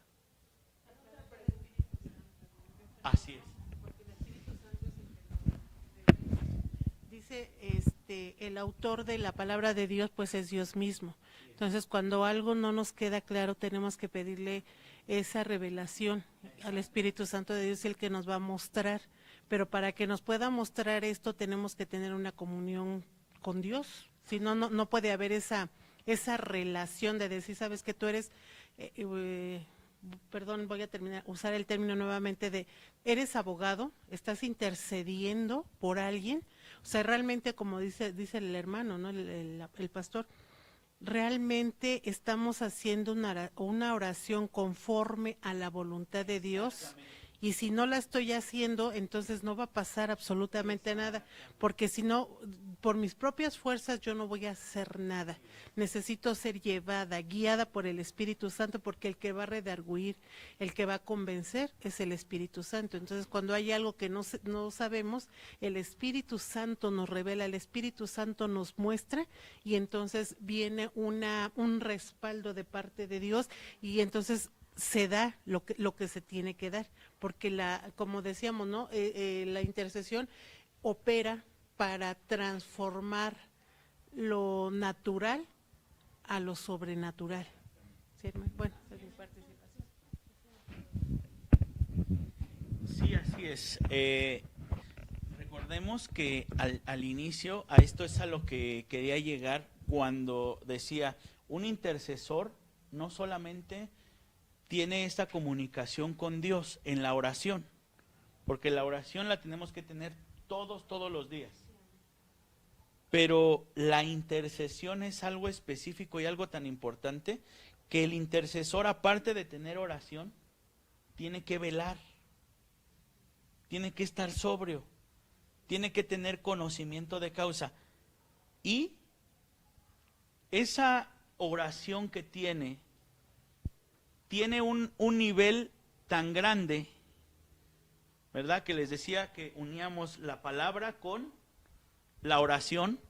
Así es. Dice el autor de la palabra de Dios, pues es Dios mismo. Entonces, cuando algo no nos queda claro, tenemos que pedirle esa revelación al Espíritu Santo de Dios, el que nos va a mostrar. Pero para que nos pueda mostrar esto, tenemos que tener una comunión con Dios. Si no, no puede haber esa relación de decir, sabes que tú eres, perdón, voy a usar el término nuevamente de, eres abogado, estás intercediendo por alguien. O sea, realmente, como dice el hermano, ¿no? El pastor, realmente estamos haciendo una oración conforme a la voluntad de Dios. Y si no la estoy haciendo, entonces no va a pasar absolutamente nada, porque si no, por mis propias fuerzas yo no voy a hacer nada. Necesito ser llevada, guiada por el Espíritu Santo, porque el que va a redarguir, el que va a convencer es el Espíritu Santo. Entonces, cuando hay algo que no sabemos, el Espíritu Santo nos revela, el Espíritu Santo nos muestra, y entonces viene un respaldo de parte de Dios, y entonces se da lo que se tiene que dar, porque como decíamos, ¿no? La intercesión opera para transformar lo natural a lo sobrenatural. ¿Sí, hermano? Bueno, es mi participación. Sí, así es. Recordemos que al inicio, a esto es a lo que quería llegar cuando decía, un intercesor no solamente tiene esta comunicación con Dios en la oración, porque la oración la tenemos que tener todos los días. Pero la intercesión es algo específico y algo tan importante que el intercesor, aparte de tener oración, tiene que velar, tiene que estar sobrio, tiene que tener conocimiento de causa. Y esa oración que tiene un nivel tan grande, ¿verdad? Que les decía que uníamos la palabra con la oración,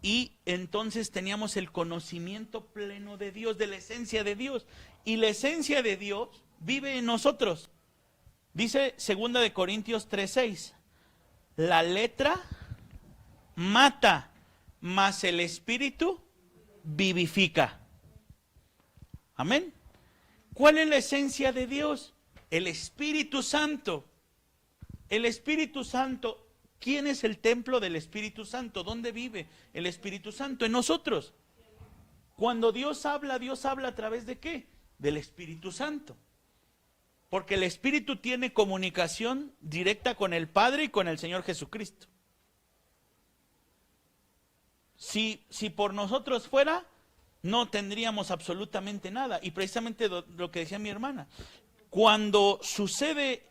y entonces teníamos el conocimiento pleno de Dios, de la esencia de Dios, y la esencia de Dios vive en nosotros. Dice 2 de Corintios 3:6, la letra mata, mas el Espíritu vivifica. Amén. ¿Cuál es la esencia de Dios? El Espíritu Santo. El Espíritu Santo. ¿Quién es el templo del Espíritu Santo? ¿Dónde vive el Espíritu Santo? En nosotros. Cuando Dios habla ¿a través de qué? Del Espíritu Santo. Porque el Espíritu tiene comunicación directa con el Padre y con el Señor Jesucristo. Si por nosotros fuera, no tendríamos absolutamente nada. Y precisamente lo que decía mi hermana, cuando sucede,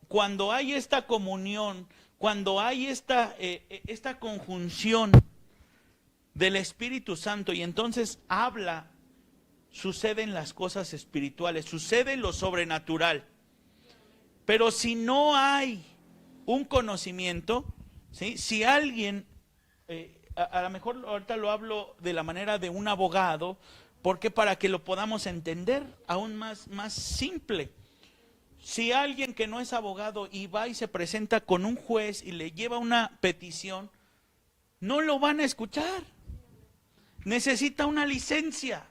cuando hay esta comunión, cuando hay esta conjunción del Espíritu Santo y entonces habla, suceden las cosas espirituales, sucede lo sobrenatural. Pero si no hay un conocimiento, ¿sí? Si alguien, a lo mejor ahorita lo hablo de la manera de un abogado, porque para que lo podamos entender aún más simple. Si alguien que no es abogado y va y se presenta con un juez y le lleva una petición, no lo van a escuchar. Necesita una licencia.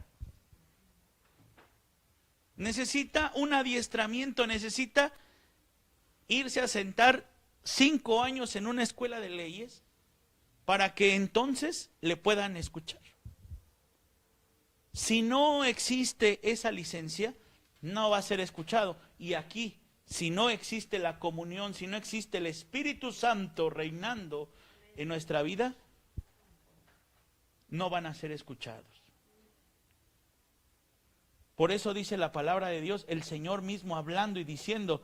Necesita un adiestramiento, necesita irse a sentar 5 años en una escuela de leyes para que entonces le puedan escuchar. Si no existe esa licencia, no va a ser escuchado. Y aquí, si no existe la comunión, si no existe el Espíritu Santo reinando en nuestra vida, no van a ser escuchados. Por eso dice la palabra de Dios, el Señor mismo hablando y diciendo,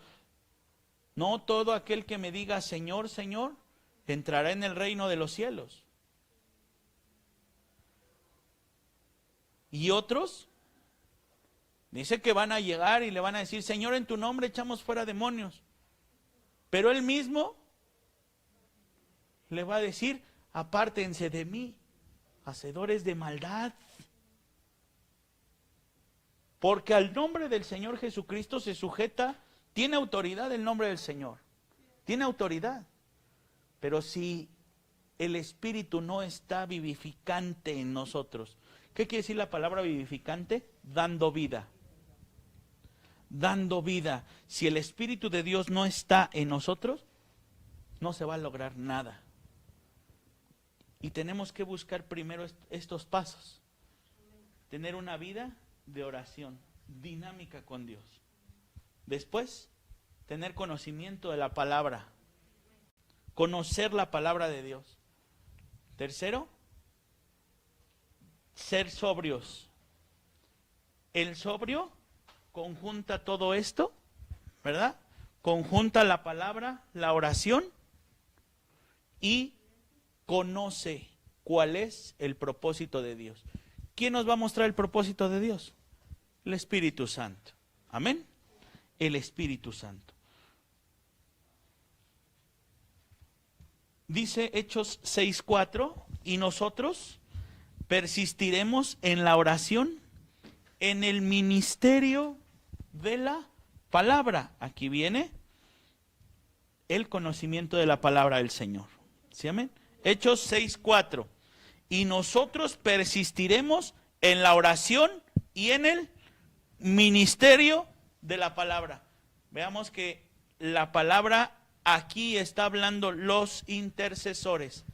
no todo aquel que me diga Señor, Señor, entrará en el reino de los cielos. Y otros, dice que van a llegar y le van a decir, Señor, en tu nombre echamos fuera demonios. Pero Él mismo le va a decir, apártense de mí, hacedores de maldad. Porque al nombre del Señor Jesucristo se sujeta, tiene autoridad el nombre del Señor. Tiene autoridad. Pero si el Espíritu no está vivificante en nosotros, ¿qué quiere decir la palabra vivificante? Dando vida. Dando vida. Si el Espíritu de Dios no está en nosotros, no se va a lograr nada. Y tenemos que buscar primero estos pasos. Tener una vida de oración, dinámica con Dios. Después, tener conocimiento de la palabra. Conocer la palabra de Dios. Tercero, ser sobrios. El sobrio conjunta todo esto, ¿verdad? Conjunta la palabra, la oración y conoce cuál es el propósito de Dios. ¿Quién nos va a mostrar el propósito de Dios? El Espíritu Santo. Amén. El Espíritu Santo. Dice Hechos 6:4, y nosotros persistiremos en la oración, en el ministerio de la palabra. Aquí viene el conocimiento de la palabra del Señor. ¿Sí, amén? Hechos 6:4. Y nosotros persistiremos en la oración y en el ministerio de la palabra. Veamos que la palabra aquí está hablando los intercesores.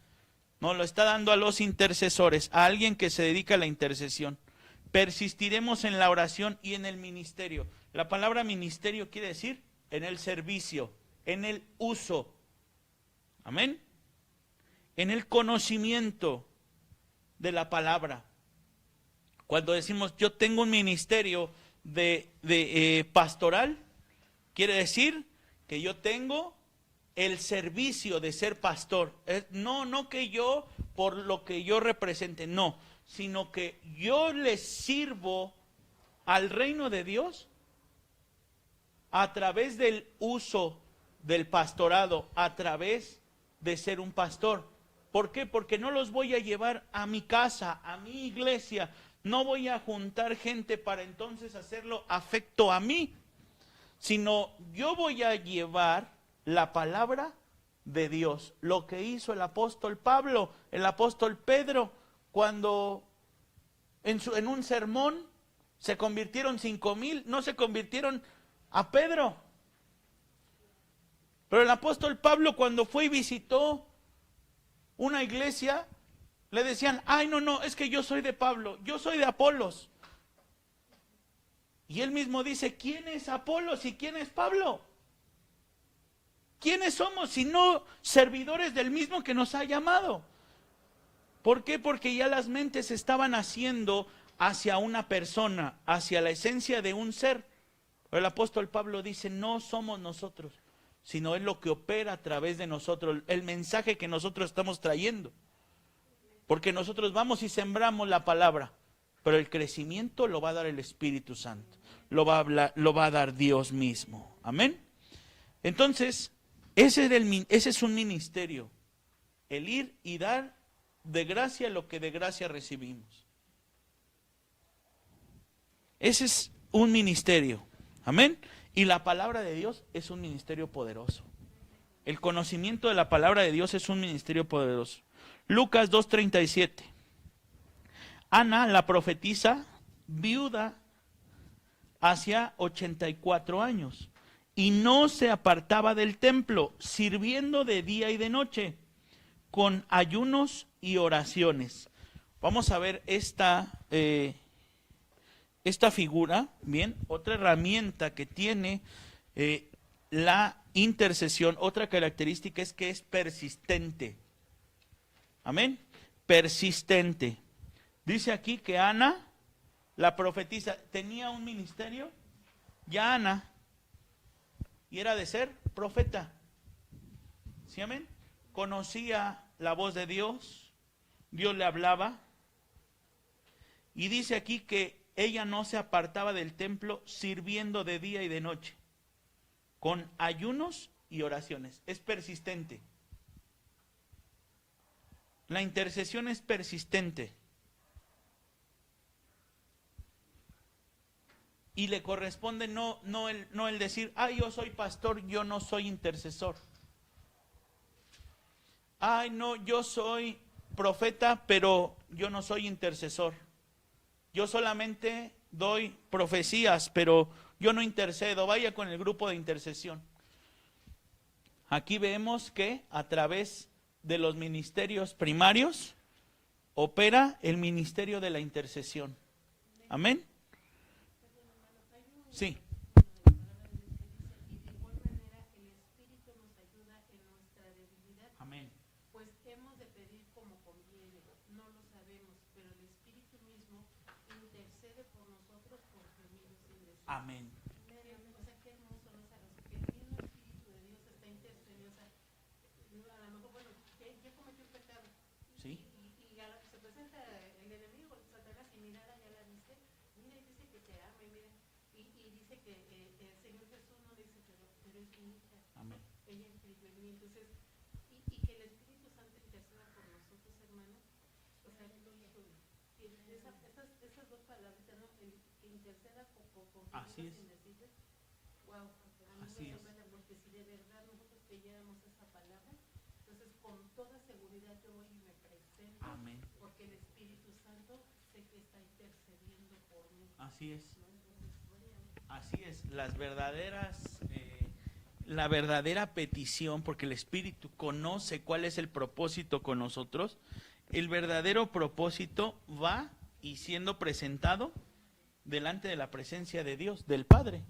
No, lo está dando a los intercesores, a alguien que se dedica a la intercesión. Persistiremos en la oración y en el ministerio. La palabra ministerio quiere decir en el servicio, en el uso. Amén. En el conocimiento de la palabra. Cuando decimos yo tengo un ministerio de pastoral, quiere decir que yo tengo el servicio de ser pastor. No que yo, por lo que yo represente, no, sino que yo le sirvo al reino de Dios a través del uso del pastorado, a través de ser un pastor. ¿Por qué? Porque no los voy a llevar a mi casa, a mi iglesia. No voy a juntar gente para entonces hacerlo afecto a mí, sino yo voy a llevar la palabra de Dios. Lo que hizo el apóstol Pablo, el apóstol Pedro, cuando en un sermón se convirtieron 5,000, no se convirtieron a Pedro. Pero el apóstol Pablo, cuando fue y visitó una iglesia, le decían, ay, no, es que yo soy de Pablo, yo soy de Apolos. Y él mismo dice, ¿quién es Apolos y quién es Pablo? ¿Quiénes somos si no servidores del mismo que nos ha llamado? ¿Por qué? Porque ya las mentes se estaban haciendo hacia una persona, hacia la esencia de un ser. Pero el apóstol Pablo dice, no somos nosotros, sino es lo que opera a través de nosotros, el mensaje que nosotros estamos trayendo. Porque nosotros vamos y sembramos la palabra, pero el crecimiento lo va a dar el Espíritu Santo, lo va a dar Dios mismo. Amén. Entonces, ese es un ministerio, el ir y dar de gracia lo que de gracia recibimos. Ese es un ministerio. Amén. Y la palabra de Dios es un ministerio poderoso. El conocimiento de la palabra de Dios es un ministerio poderoso. Lucas 2:37. Ana, la profetisa, viuda, hacía 84 años, y no se apartaba del templo, sirviendo de día y de noche, con ayunos y oraciones. Vamos a ver esta figura, bien, otra herramienta que tiene la intercesión, otra característica es que es persistente. Amén. Persistente. Dice aquí que Ana, la profetisa, tenía un ministerio, ya Ana, y era de ser profeta. ¿Sí, amén? Conocía la voz de Dios, Dios le hablaba, y dice aquí que ella no se apartaba del templo sirviendo de día y de noche, con ayunos y oraciones. Es persistente. La intercesión es persistente. Y le corresponde no el decir, yo soy pastor, yo no soy intercesor. No, yo soy profeta, pero yo no soy intercesor. Yo solamente doy profecías, pero yo no intercedo. Vaya con el grupo de intercesión. Aquí vemos que a través de los ministerios primarios opera el ministerio de la intercesión. Amén. Sí. Amén. Pues hemos de pedir como conviene, no lo sabemos, pero el Espíritu mismo intercede por nosotros por gemidos indecibles. Amén. O sea, qué hermoso, ¿no? Que el mismo Espíritu de Dios está intercediendo. O sea, a lo mejor, bueno, ya cometió un pecado. Sí. Y a lo que se presenta el enemigo, Satanás, y mira, ya la viste, mira, y dice que te ama, y mira, y dice que el Señor Jesús no dice, pero es mi hija. Amén. Ella escribió en mí, entonces, y que el Espíritu Santo interceda por nosotros, hermanos. O sea, esas dos palabritas, ¿no? Que interceda por Así es. indecibles. Wow, a mí Así me es. sorprende, porque si de verdad nosotros creyéramos esa palabra, entonces con toda seguridad yo voy y me presento. Amén. Porque el Espíritu Santo sé que está intercediendo por mí. Así es. ¿No? Entonces, Así es. La verdadera petición, porque el Espíritu conoce cuál es el propósito con nosotros. El verdadero propósito va y siendo presentado delante de la presencia de Dios, del Padre.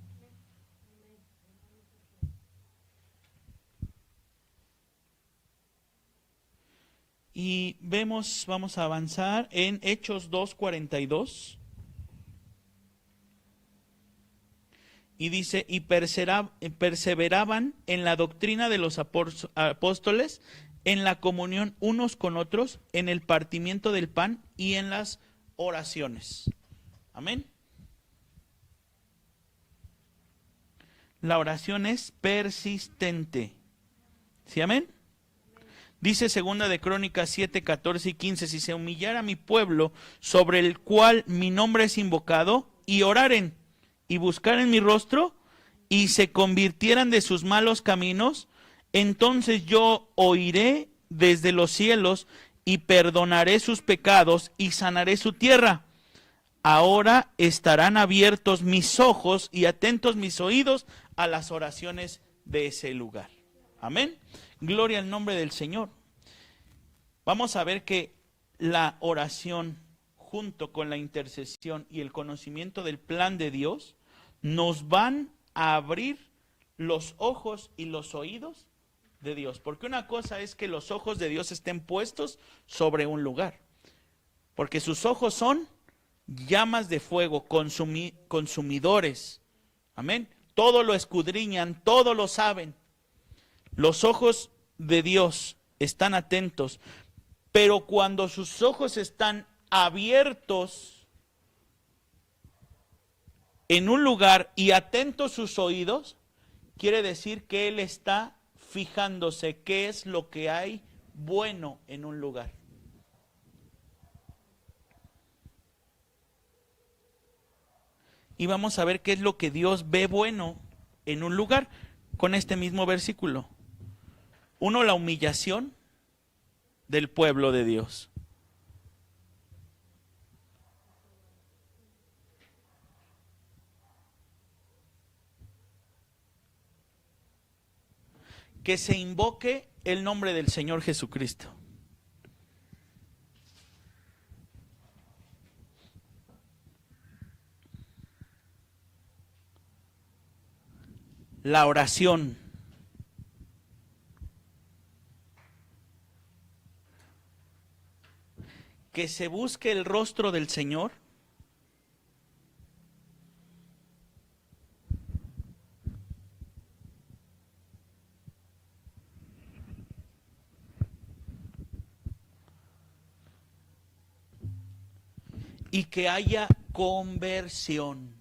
Y vamos a avanzar en Hechos 2:42. Y dice, y perseveraban en la doctrina de los apóstoles, en la comunión unos con otros, en el partimiento del pan y en las oraciones. Amén. La oración es persistente. ¿Sí, amén? Dice segunda de Crónicas 7, 14 y 15, si se humillara mi pueblo, sobre el cual mi nombre es invocado, y oraren, y buscaren mi rostro, y se convirtieran de sus malos caminos, entonces yo oiré desde los cielos, y perdonaré sus pecados, y sanaré su tierra. Ahora estarán abiertos mis ojos, y atentos mis oídos a las oraciones de ese lugar. Amén. Gloria al nombre del Señor. Vamos a ver que la oración junto con la intercesión y el conocimiento del plan de Dios nos van a abrir los ojos y los oídos de Dios. Porque una cosa es que los ojos de Dios estén puestos sobre un lugar. Porque sus ojos son llamas de fuego, consumidores. Amén. Todo lo escudriñan, todo lo saben. Los ojos de Dios están atentos, pero cuando sus ojos están abiertos en un lugar y atentos sus oídos, quiere decir que Él está fijándose qué es lo que hay bueno en un lugar. Y vamos a ver qué es lo que Dios ve bueno en un lugar con este mismo versículo. Uno, la humillación del pueblo de Dios. Que se invoque el nombre del Señor Jesucristo. La oración. Que se busque el rostro del Señor. Y que haya conversión.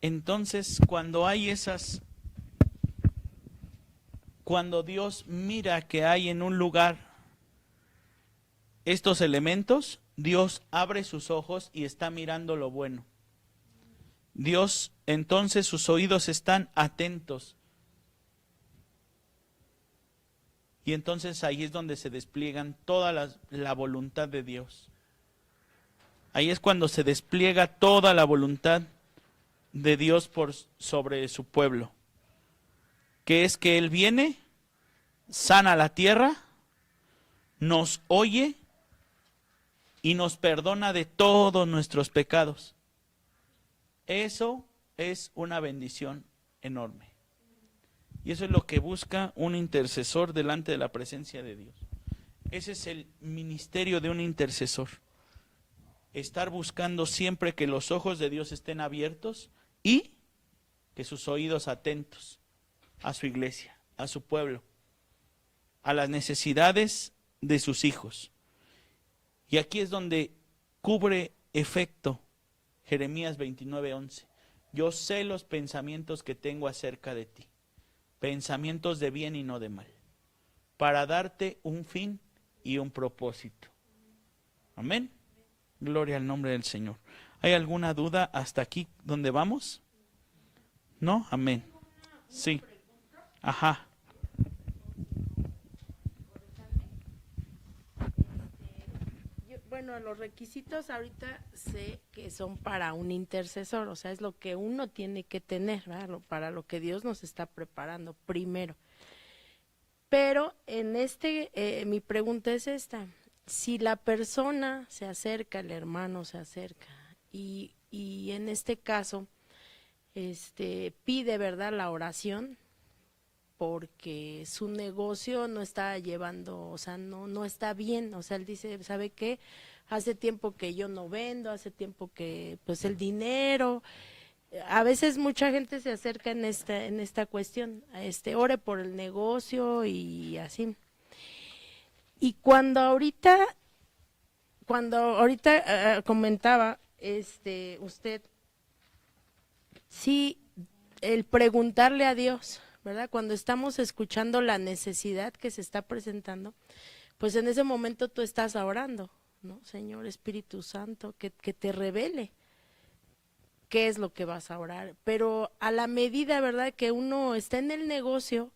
Entonces, cuando Dios mira que hay en un lugar estos elementos, Dios abre sus ojos y está mirando lo bueno. Dios, entonces sus oídos están atentos. Y entonces ahí es donde se despliegan toda la voluntad de Dios. Ahí es cuando se despliega toda la voluntad de Dios sobre su pueblo. Que es que Él viene, sana la tierra, nos oye y nos perdona de todos nuestros pecados. Eso es una bendición enorme. Y eso es lo que busca un intercesor delante de la presencia de Dios. Ese es el ministerio de un intercesor. Estar buscando siempre que los ojos de Dios estén abiertos y que sus oídos atentos a su iglesia, a su pueblo, a las necesidades de sus hijos. Y aquí es donde cubre efecto Jeremías 29:11. Yo sé los pensamientos que tengo acerca de ti, pensamientos de bien y no de mal, para darte un fin y un propósito. Amén. Gloria al nombre del Señor. ¿Hay alguna duda hasta aquí donde vamos? ¿No? Amén. Sí. Ajá. Bueno, los requisitos ahorita sé que son para un intercesor, o sea, es lo que uno tiene que tener, ¿verdad? Para lo que Dios nos está preparando primero. Pero en mi pregunta es esta: si la persona se acerca, el hermano se acerca y en este caso pide, ¿verdad?, la oración porque su negocio no está llevando, o sea, no está bien, o sea, él dice, ¿sabe qué? Hace tiempo que yo no vendo, hace tiempo que, pues, el dinero, a veces mucha gente se acerca en esta cuestión, ore por el negocio y así. Y cuando ahorita comentaba, usted, sí, el preguntarle a Dios, ¿verdad? Cuando estamos escuchando la necesidad que se está presentando, pues en ese momento tú estás orando, ¿no? Señor Espíritu Santo, que te revele qué es lo que vas a orar. Pero a la medida, ¿verdad?, que uno está en el negocio,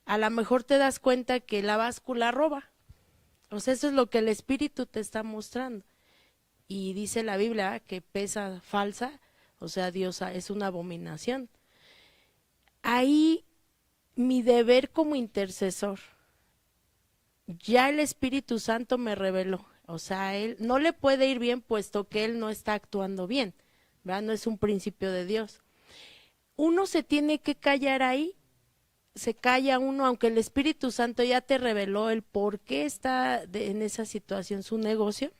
a lo mejor te das cuenta que la báscula roba. O sea, eso es lo que el Espíritu te está mostrando. Y dice la Biblia que pesa falsa, o sea, Dios es una abominación. Ahí mi deber como intercesor, ya el Espíritu Santo me reveló, o sea, él no le puede ir bien puesto que él no está actuando bien, ¿verdad? No es un principio de Dios. Uno se tiene que callar ahí, se calla uno, aunque el Espíritu Santo ya te reveló el por qué está en esa situación su negocio.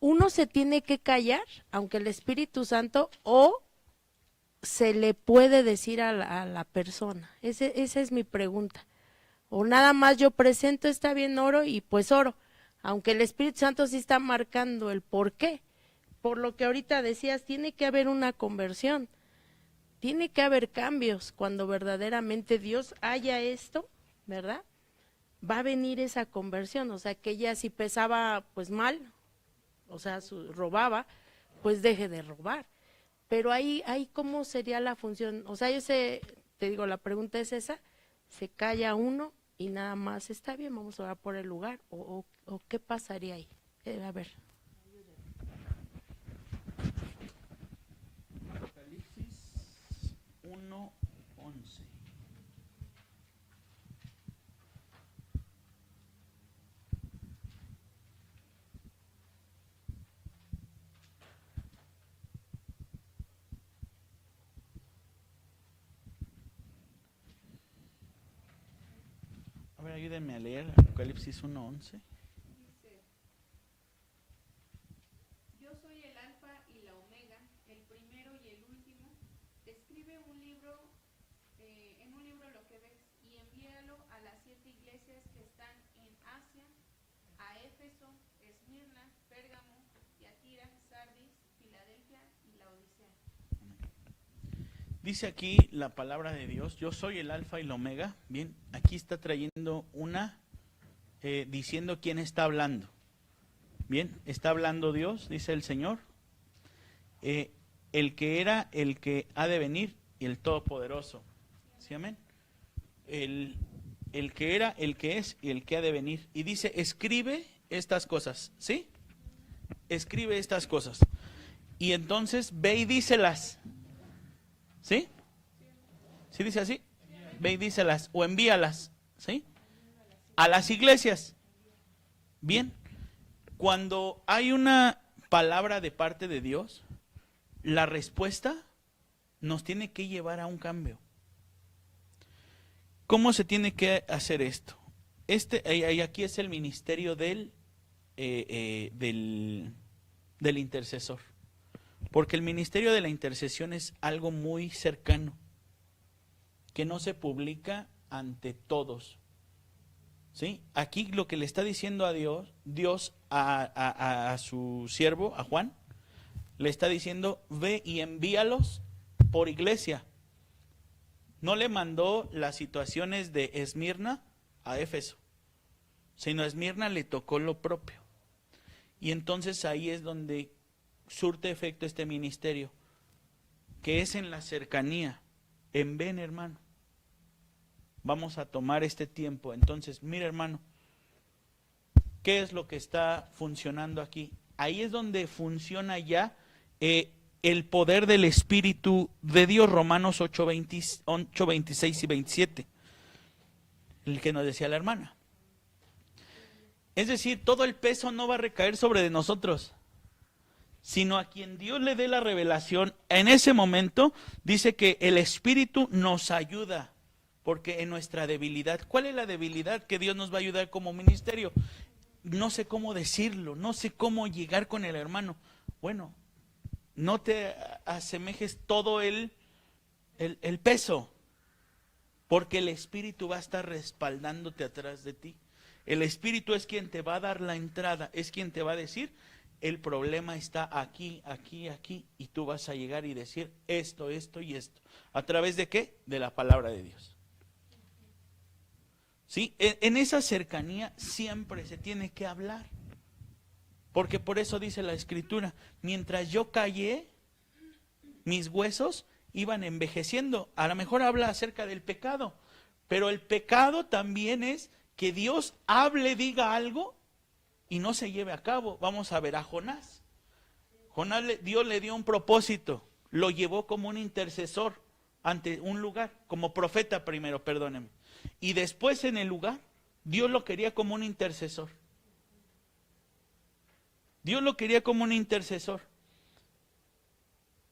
Uno se tiene que callar, aunque el Espíritu Santo, o se le puede decir a la persona. Esa es mi pregunta. O nada más yo presento, está bien, oro, y pues oro, aunque el Espíritu Santo sí está marcando el por qué. Por lo que ahorita decías, tiene que haber una conversión, tiene que haber cambios. Cuando verdaderamente Dios haya esto, ¿verdad? Va a venir esa conversión. O sea, que ella si pesaba pues mal, o sea, robaba, pues deje de robar. Pero ahí cómo sería la función. O sea, yo sé, te digo, la pregunta es esa, se calla uno y nada más, está bien, vamos a orar por el lugar, o qué pasaría ahí. A ver. Apocalipsis 1:11. A ver, ayúdenme a leer Apocalipsis 1:11. Dice, yo soy el alfa y la omega, el primero y el último. Escribe en un libro lo que ves y envíalo a las 7 iglesias que están en Asia, a Éfeso, Esmirna, Pérgamo, Tiatira, Sardis, Filadelfia y Laodicea. Dice aquí la palabra de Dios, yo soy el alfa y la omega. Bien, aquí está trayendo diciendo quién está hablando. Bien, está hablando Dios, dice el Señor, el que era, el que ha de venir y el Todopoderoso. ¿Sí, amén? El que era, el que es y el que ha de venir. Y dice, escribe estas cosas, ¿sí? Escribe estas cosas. Y entonces ve y díselas. ¿Sí? ¿Sí dice así? Ve y díselas o envíalas, ¿sí? A las iglesias. Bien. Cuando hay una palabra de parte de Dios, la respuesta nos tiene que llevar a un cambio. ¿Cómo se tiene que hacer esto? Aquí es el ministerio del intercesor. Porque el ministerio de la intercesión es algo muy cercano, que no se publica ante todos. ¿Sí? Aquí lo que le está diciendo a Dios a su siervo, a Juan, le está diciendo, ve y envíalos por iglesia. No le mandó las situaciones de Esmirna a Éfeso, sino a Esmirna le tocó lo propio. Y entonces ahí es donde surte efecto este ministerio, que es en la cercanía, en ven hermano. Vamos a tomar este tiempo. Entonces, mira hermano, ¿qué es lo que está funcionando aquí? Ahí es donde funciona ya el poder del Espíritu de Dios, Romanos 8, 26 y 27, el que nos decía la hermana. Es decir, todo el peso no va a recaer sobre de nosotros, sino a quien Dios le dé la revelación. En ese momento dice que el Espíritu nos ayuda, porque en nuestra debilidad, ¿cuál es la debilidad que Dios nos va a ayudar como ministerio? No sé cómo decirlo, no sé cómo llegar con el hermano. Bueno, no te asemejes todo el peso, porque el Espíritu va a estar respaldándote atrás de ti. El Espíritu es quien te va a dar la entrada, es quien te va a decir, el problema está aquí, aquí, aquí, y tú vas a llegar y decir esto, esto y esto. ¿A través de qué? De la palabra de Dios. ¿Sí? En esa cercanía siempre se tiene que hablar. Porque por eso dice la Escritura, mientras yo callé, mis huesos iban envejeciendo. A lo mejor habla acerca del pecado, pero el pecado también es que Dios hable, diga algo y no se lleve a cabo. Vamos a ver a Jonás. Dios le dio un propósito, lo llevó como un intercesor ante un lugar, como profeta primero, perdónenme. Y después en el lugar, Dios lo quería como un intercesor. Dios lo quería como un intercesor.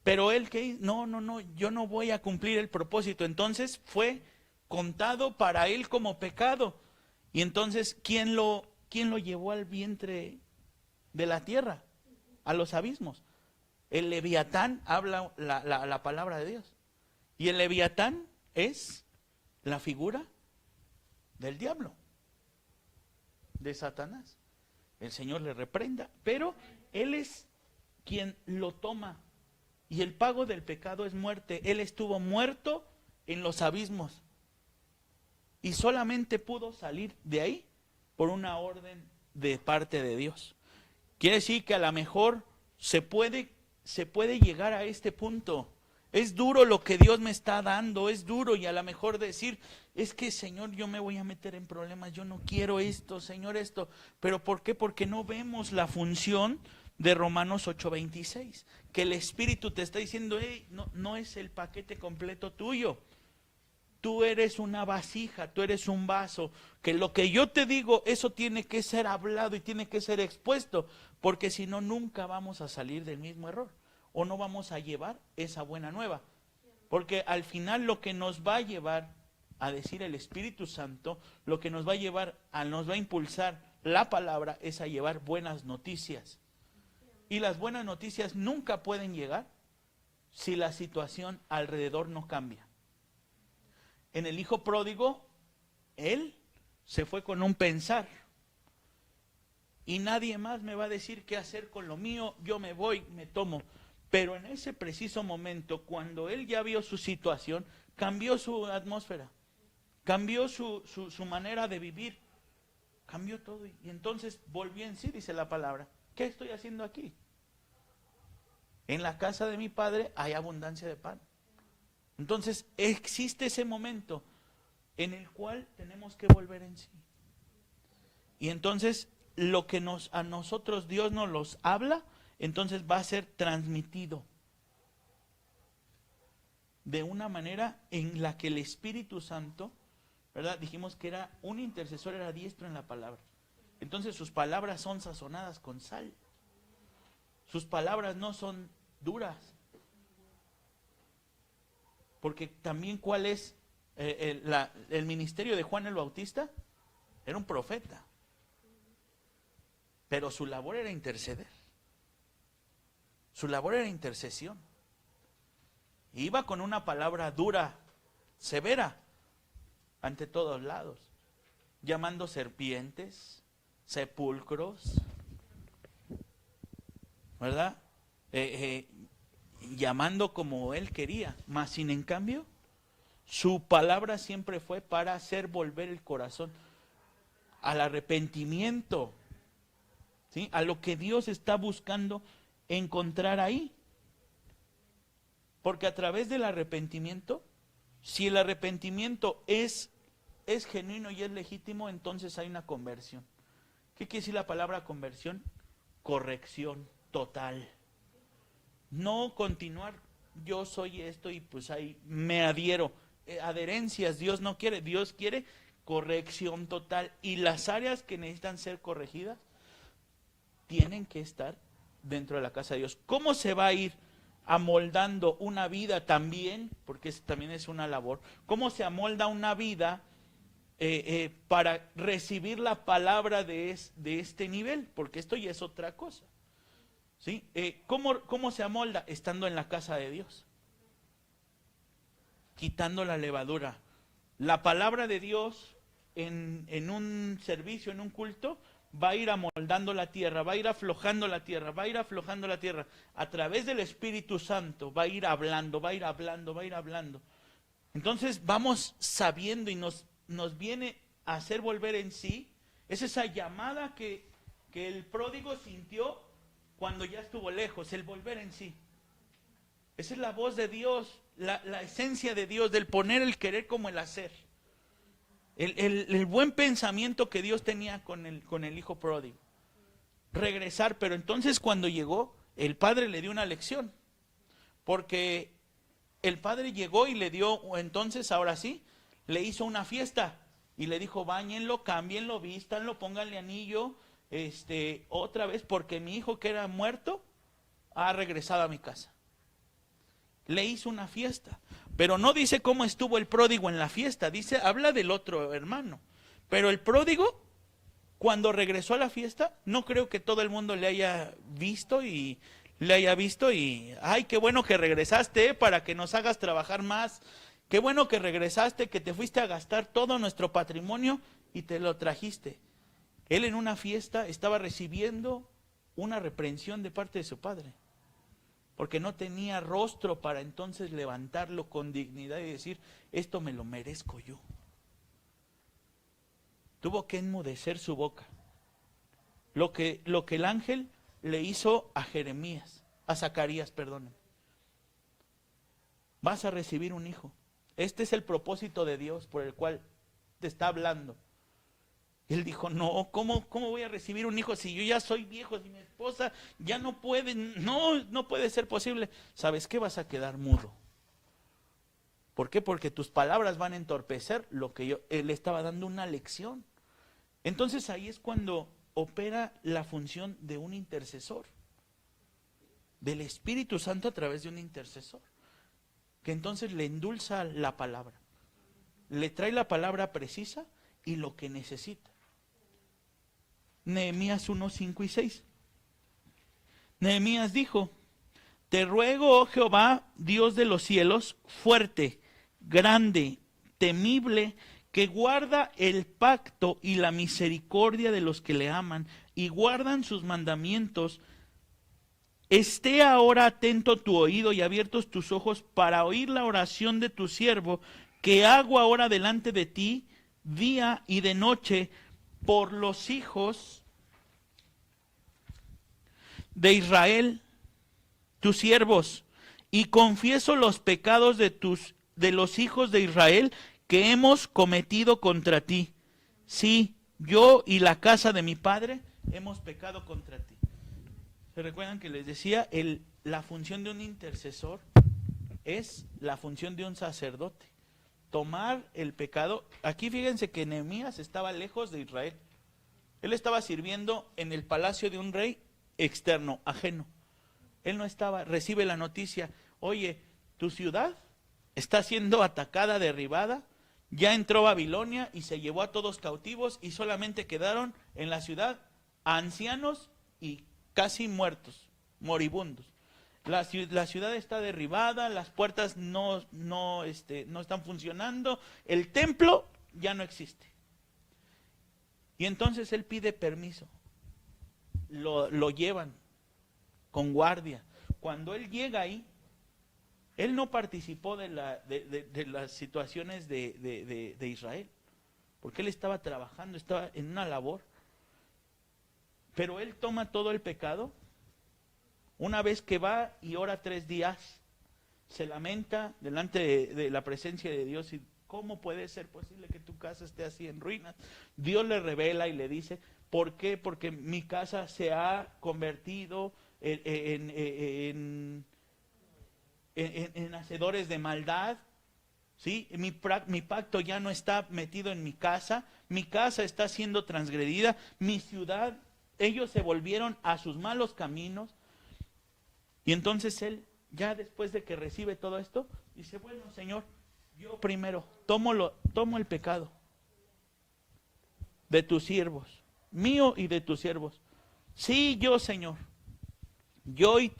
Pero él que no, yo no voy a cumplir el propósito. Entonces fue contado para él como pecado. Y entonces, ¿quién lo llevó al vientre de la tierra? A los abismos. El Leviatán habla la palabra de Dios. Y el Leviatán es la figura del diablo, de Satanás. El Señor le reprenda, pero él es quien lo toma. Y el pago del pecado es muerte. Él estuvo muerto en los abismos. Y solamente pudo salir de ahí por una orden de parte de Dios. Quiere decir que a lo mejor se puede llegar a este punto. Es duro lo que Dios me está dando, es duro, y a lo mejor decir, es que Señor, yo me voy a meter en problemas, yo no quiero esto, Señor, esto. ¿Pero por qué? Porque no vemos la función de Romanos 8:26, que el Espíritu te está diciendo, hey, no es el paquete completo tuyo. Tú eres una vasija, tú eres un vaso, que lo que yo te digo, eso tiene que ser hablado y tiene que ser expuesto, porque si no, nunca vamos a salir del mismo error, o no vamos a llevar esa buena nueva. Porque al final lo que nos va a llevar a decir el Espíritu Santo, lo que nos va a llevar, nos va a impulsar la palabra, es a llevar buenas noticias. Y las buenas noticias nunca pueden llegar si la situación alrededor no cambia. En el hijo pródigo, él se fue con un pensar. Y nadie más me va a decir qué hacer con lo mío, yo me voy, me tomo. Pero en ese preciso momento, cuando él ya vio su situación, cambió su atmósfera, cambió su manera de vivir, cambió todo. Y entonces volvió en sí, dice la palabra. ¿Qué estoy haciendo aquí? En la casa de mi padre hay abundancia de pan. Entonces existe ese momento en el cual tenemos que volver en sí. Y entonces lo que a nosotros Dios nos los habla, entonces va a ser transmitido de una manera en la que el Espíritu Santo, ¿verdad? Dijimos que era un intercesor, era diestro en la palabra. Entonces sus palabras son sazonadas con sal. Sus palabras no son duras. Porque también, ¿cuál es el ministerio de Juan el Bautista? Era un profeta. Pero su labor era interceder. Su labor era intercesión. Iba con una palabra dura, severa, ante todos lados, llamando serpientes, sepulcros, ¿verdad? Llamando como él quería, mas sin en cambio, su palabra siempre fue para hacer volver el corazón al arrepentimiento, ¿sí? A lo que Dios está buscando encontrar ahí. Porque a través del arrepentimiento, si el arrepentimiento es genuino y es legítimo, entonces hay una conversión. ¿Qué quiere decir la palabra conversión? Corrección total. No continuar, yo soy esto y pues ahí me adhiero. Adherencias, Dios no quiere, Dios quiere corrección total. Y las áreas que necesitan ser corregidas tienen que estar dentro de la casa de Dios. ¿Cómo se va a ir amoldando una vida también? Porque también es una labor. ¿Cómo se amolda una vida para recibir la palabra de este nivel? Porque esto ya es otra cosa. ¿Sí? ¿Cómo se amolda? Estando en la casa de Dios. Quitando la levadura. La palabra de Dios en un servicio, en un culto, va a ir amoldando la tierra, va a ir aflojando la tierra, va a ir aflojando la tierra. A través del Espíritu Santo va a ir hablando, va a ir hablando, va a ir hablando. Entonces vamos sabiendo y nos viene a hacer volver en sí. Es esa llamada que el pródigo sintió cuando ya estuvo lejos, el volver en sí. Esa es la voz de Dios, la esencia de Dios, del poner el querer como el hacer. El buen pensamiento que Dios tenía con el hijo pródigo. Regresar, pero entonces cuando llegó, el padre le dio una lección. Porque el padre llegó y le dio, entonces ahora sí, le hizo una fiesta. Y le dijo, báñenlo, cámbienlo, vístanlo, pónganle anillo, otra vez, porque mi hijo que era muerto ha regresado a mi casa. le hizo una fiesta. Pero no dice cómo estuvo el pródigo en la fiesta, habla del otro hermano. Pero el pródigo, cuando regresó a la fiesta, no creo que todo el mundo le haya visto y ay, qué bueno que regresaste, para que nos hagas trabajar más. Qué bueno que regresaste, que te fuiste a gastar todo nuestro patrimonio y te lo trajiste. Él en una fiesta estaba recibiendo una reprensión de parte de su padre, porque no tenía rostro para entonces levantarlo con dignidad y decir, esto me lo merezco yo. Tuvo que enmudecer su boca. Lo que el ángel le hizo a Zacarías, perdón. Vas a recibir un hijo. Este es el propósito de Dios por el cual te está hablando. Él dijo, no, ¿cómo voy a recibir un hijo si yo ya soy viejo, si mi esposa ya no puede? No puede ser posible. ¿Sabes qué? Vas a quedar mudo. ¿Por qué? Porque tus palabras van a entorpecer lo que él estaba dando una lección. Entonces ahí es cuando opera la función de un intercesor, del Espíritu Santo a través de un intercesor, que entonces le endulza la palabra, le trae la palabra precisa y lo que necesita. Nehemías 1, 5 y 6. Nehemías dijo, te ruego, oh Jehová, Dios de los cielos, fuerte, grande, temible, que guarda el pacto y la misericordia de los que le aman y guardan sus mandamientos, esté ahora atento tu oído y abiertos tus ojos para oír la oración de tu siervo, que hago ahora delante de ti, día y de noche, por los hijos de Israel, tus siervos, y confieso los pecados de los hijos de Israel que hemos cometido contra ti. Sí, yo y la casa de mi padre hemos pecado contra ti. ¿Se recuerdan que les decía? La función de un intercesor es la función de un sacerdote. Tomar el pecado. Aquí fíjense que Nehemías estaba lejos de Israel. Él estaba sirviendo en el palacio de un rey externo, ajeno. Él no estaba, recibe la noticia, oye, tu ciudad está siendo atacada, derribada, ya entró Babilonia y se llevó a todos cautivos y solamente quedaron en la ciudad ancianos y casi muertos, moribundos. La ciudad está derribada, las puertas no están funcionando, el templo ya no existe. Y entonces él pide permiso, lo llevan con guardia. Cuando él llega ahí, él no participó de las situaciones de Israel, porque él estaba trabajando, estaba en una labor. Pero él toma todo el pecado. Una vez que va y ora 3 días, se lamenta delante de la presencia de Dios. Y ¿cómo puede ser posible que tu casa esté así en ruinas? Dios le revela y le dice, ¿por qué? Porque mi casa se ha convertido en hacedores de maldad. ¿Sí? Mi pacto ya no está metido en mi casa está siendo transgredida, mi ciudad, ellos se volvieron a sus malos caminos. Y entonces él, ya después de que recibe todo esto, dice, bueno, Señor, yo primero tomo el pecado de tus siervos, mío y de tus siervos. Sí, yo, Señor, yo y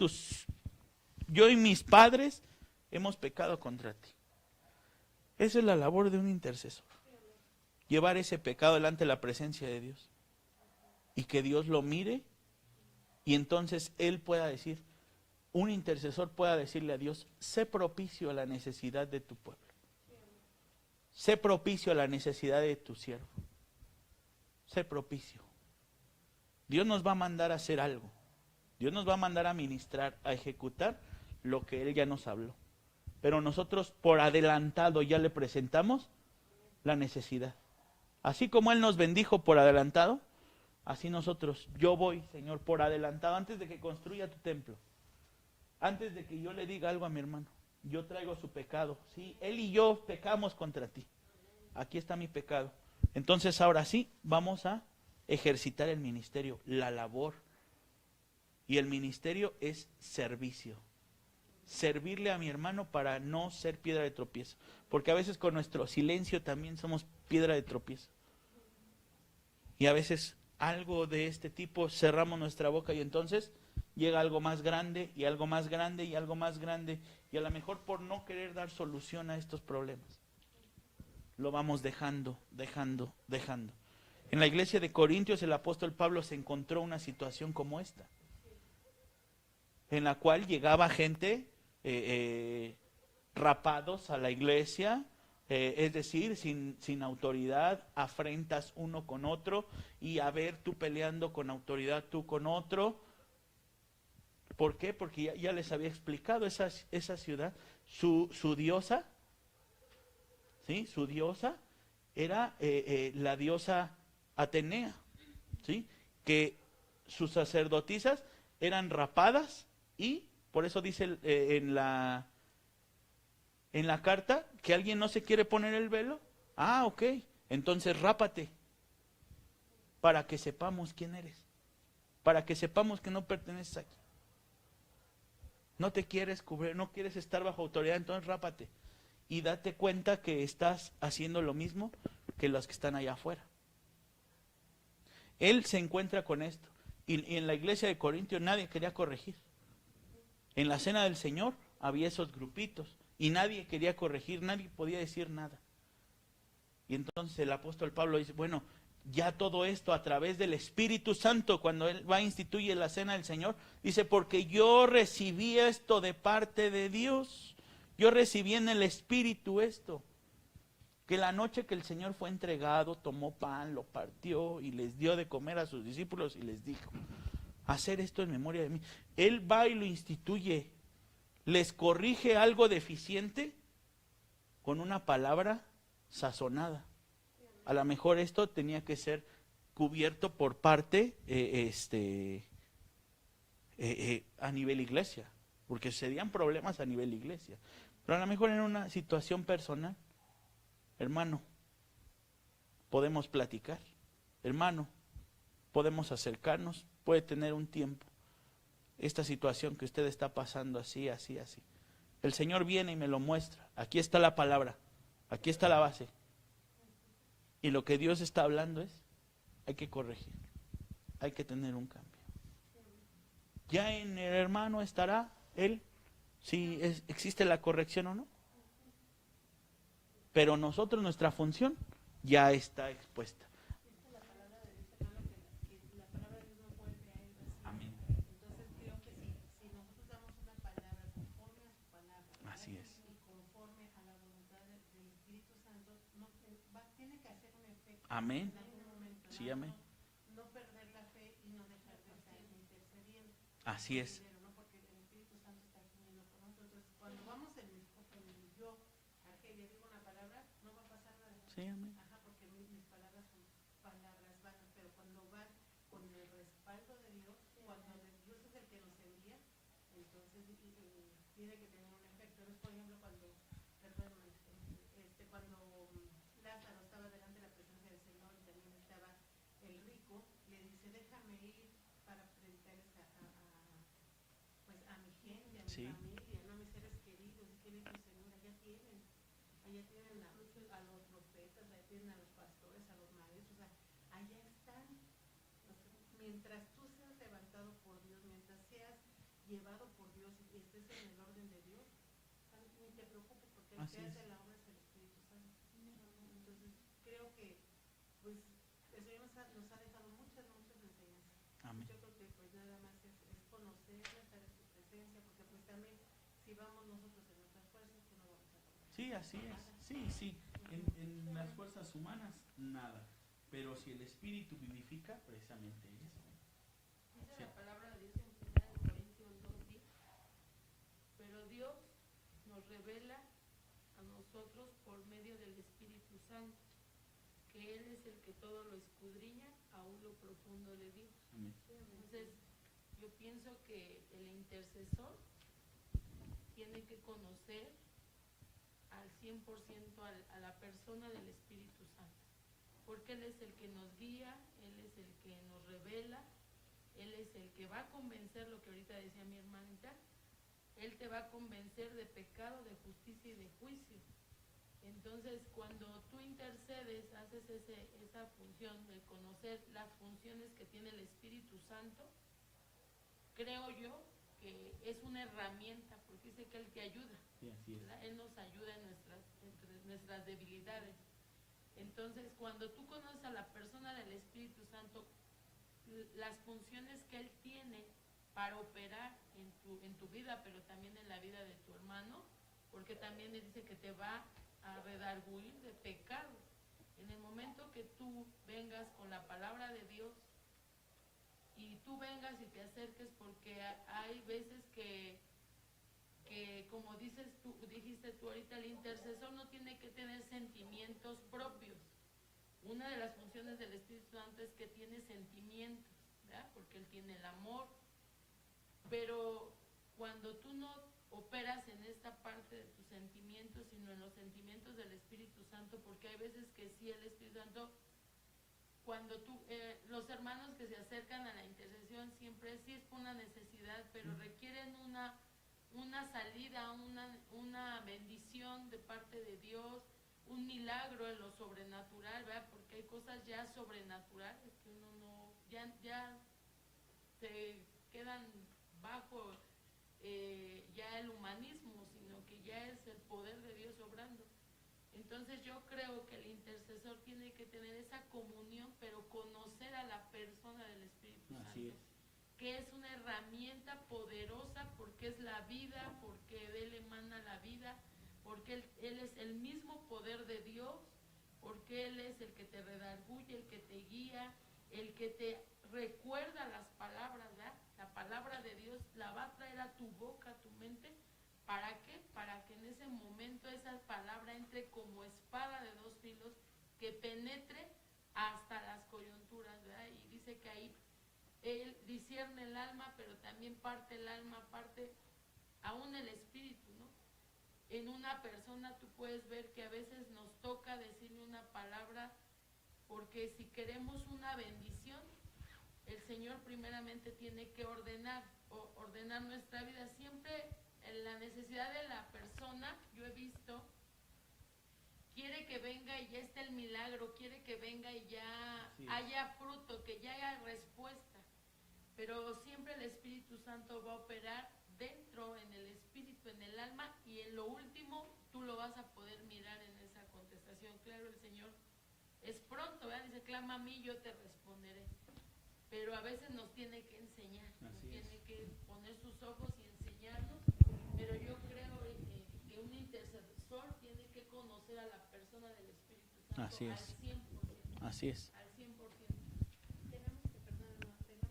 mis padres hemos pecado contra ti. Esa es la labor de un intercesor. Llevar ese pecado delante de la presencia de Dios. Y que Dios lo mire y entonces él pueda decir, un intercesor pueda decirle a Dios, sé propicio a la necesidad de tu pueblo. Sé propicio a la necesidad de tu siervo. Sé propicio. Dios nos va a mandar a hacer algo. Dios nos va a mandar a ministrar, a ejecutar lo que Él ya nos habló. Pero nosotros por adelantado ya le presentamos la necesidad. Así como Él nos bendijo por adelantado, así nosotros, yo voy, Señor, por adelantado, antes de que construya tu templo. Antes de que yo le diga algo a mi hermano, yo traigo su pecado. Sí, él y yo pecamos contra ti. Aquí está mi pecado. Entonces ahora sí, vamos a ejercitar el ministerio, la labor. Y el ministerio es servicio. servirle a mi hermano para no ser piedra de tropiezo. Porque a veces con nuestro silencio también somos piedra de tropiezo. Y a veces algo de este tipo cerramos nuestra boca y entonces llega algo más grande y algo más grande y algo más grande. Y a lo mejor por no querer dar solución a estos problemas, lo vamos dejando. En la iglesia de Corintios el apóstol Pablo se encontró una situación como esta, en la cual llegaba gente rapados a la iglesia, es decir, sin autoridad, afrentas uno con otro, y a ver tú peleando con autoridad tú con otro. ¿Por qué? Porque ya les había explicado esa ciudad, su diosa, ¿sí? Su diosa era la diosa Atenea, ¿sí? Que sus sacerdotisas eran rapadas, y por eso dice en la carta que alguien no se quiere poner el velo. Ah, ok, entonces rápate, para que sepamos quién eres, para que sepamos que no perteneces aquí. No te quieres cubrir, no quieres estar bajo autoridad, entonces rápate. Y date cuenta que estás haciendo lo mismo que los que están allá afuera. Él se encuentra con esto. Y en la iglesia de Corintios nadie quería corregir. En la cena del Señor había esos grupitos y nadie quería corregir, nadie podía decir nada. Y entonces el apóstol Pablo dice, bueno, ya todo esto a través del Espíritu Santo, cuando él va a instituir la cena del Señor, dice, porque yo recibí esto de parte de Dios. Yo recibí en el Espíritu esto, que la noche que el Señor fue entregado, tomó pan, lo partió y les dio de comer a sus discípulos y les dijo, hacer esto en memoria de mí. Él va y lo instituye, les corrige algo deficiente con una palabra sazonada. A lo mejor esto tenía que ser cubierto por parte a nivel iglesia, porque serían problemas a nivel iglesia. Pero a lo mejor en una situación personal, hermano, podemos platicar, hermano, podemos acercarnos, puede tener un tiempo. Esta situación que usted está pasando así. El Señor viene y me lo muestra. Aquí está la palabra, aquí está la base. Y lo que Dios está hablando es, hay que corregir, hay que tener un cambio. Ya en el hermano estará él, si existe la corrección o no. Pero nosotros, nuestra función ya está expuesta. Amén. Entonces creo que si nosotros damos una palabra conforme a su palabra, Así es. y conforme a la voluntad del Espíritu Santo, tiene que hacer un efecto. Amén. En algún momento. Sí, amén. No perder la fe y no dejar de estar intercediendo. Así es. ¿No? Porque el Espíritu Santo está viniendo con nosotros. Entonces, cuando vamos en yo, Argelia, digo una palabra, no va a pasar nada. Sí, amén. Ajá, porque mis palabras son palabras vanas, pero cuando van con el respaldo de Dios, cuando Dios es el que nos envía, entonces tiene que tener un efecto. Es, por ejemplo, cuando Lázaro estaba delante de la presencia del Señor y también estaba el rico, le dice, déjame ir para presentarles a mi gente, a mi familia, ¿no? A mis seres queridos. Y que le dijo el Señor, allá tienen a los profetas, allá tienen a los pastores, a los maestros, allá están. Mientras tú seas levantado por Dios, mientras seas llevado por Dios y estés en el orden de Dios, ni te preocupes, porque el que hace la obra es el Espíritu Santo. Entonces creo que pues el Señor nos ha dejado muchas enseñanzas. Amén. Yo creo que pues nada más es conocerla, estar en su presencia, porque pues también si vamos nosotros en nuestras fuerzas, pues no vamos a lograr. Sí, así es. Sí. En las fuerzas humanas, nada. Pero si el Espíritu vivifica, precisamente eso. Dice la palabra de Dios en 1 Corintios 2:10. Pero Dios nos revela a nosotros por medio del Espíritu Santo, que Él es el que todo lo escudriña, aún lo profundo de Dios. Amén. Entonces, yo pienso que el intercesor tiene que conocer al 100% a la persona del Espíritu Santo, porque Él es el que nos guía, Él es el que nos revela, Él es el que va a convencer, lo que ahorita decía mi hermanita, Él te va a convencer de pecado, de justicia y de juicio. Entonces, cuando tú intercedes, haces esa función de conocer las funciones que tiene el Espíritu Santo, creo yo que es una herramienta, porque dice que Él te ayuda. Sí, así es. ¿Verdad? Él nos ayuda en nuestras debilidades. Entonces, cuando tú conoces a la persona del Espíritu Santo, las funciones que Él tiene para operar en tu vida, pero también en la vida de tu hermano, porque también Él dice que te va a redarguir de pecado. En el momento que tú vengas con la palabra de Dios y tú vengas y te acerques, porque hay veces que como dijiste tú ahorita, el intercesor no tiene que tener sentimientos propios. Una de las funciones del Espíritu Santo es que tiene sentimientos, ¿verdad? Porque Él tiene el amor. Pero cuando tú no operas en esta parte de tus sentimientos, sino en los sentimientos del Espíritu Santo, porque hay veces que sí, el Espíritu Santo, cuando los hermanos que se acercan a la intercesión siempre sí es por una necesidad, pero requieren una salida, una bendición de parte de Dios, un milagro en lo sobrenatural, ¿verdad? Porque hay cosas ya sobrenaturales que uno no, ya se quedan bajo ya el humanismo, sino que ya es el poder de Dios obrando. Entonces yo creo que el intercesor tiene que tener esa comunión, pero conocer a la persona del Espíritu Así Santo, es. que es una herramienta poderosa, porque es la vida, porque de Él emana la vida, porque él es el mismo poder de Dios, porque Él es el que te redarguye, el que te guía, el que te recuerda las palabras, ¿verdad? La palabra de Dios la va a traer a tu boca, a tu mente. ¿Para qué? Para que en ese momento esa palabra entre como espada de dos filos, que penetre hasta las coyunturas, ¿verdad? Y dice que ahí Él discierne el alma, pero también parte el alma, parte aún el espíritu, ¿no? En una persona tú puedes ver que a veces nos toca decirle una palabra, porque si queremos una bendición, el Señor primeramente tiene que ordenar nuestra vida. Siempre en la necesidad de la persona, yo he visto, quiere que venga y ya esté el milagro, quiere que venga y ya haya fruto, que ya haya respuesta. Pero siempre el Espíritu Santo va a operar dentro, en el espíritu, en el alma, y en lo último tú lo vas a poder mirar en esa contestación. Claro, el Señor es pronto, ¿verdad? Dice, clama a mí, yo te responderé. Pero a veces nos tiene que enseñar, tiene que poner sus ojos y enseñarnos. Pero yo creo que un intercesor tiene que conocer a la persona del Espíritu Santo. Así es. Al 100%. Así es. Al 100%. Tenemos que tener bien claro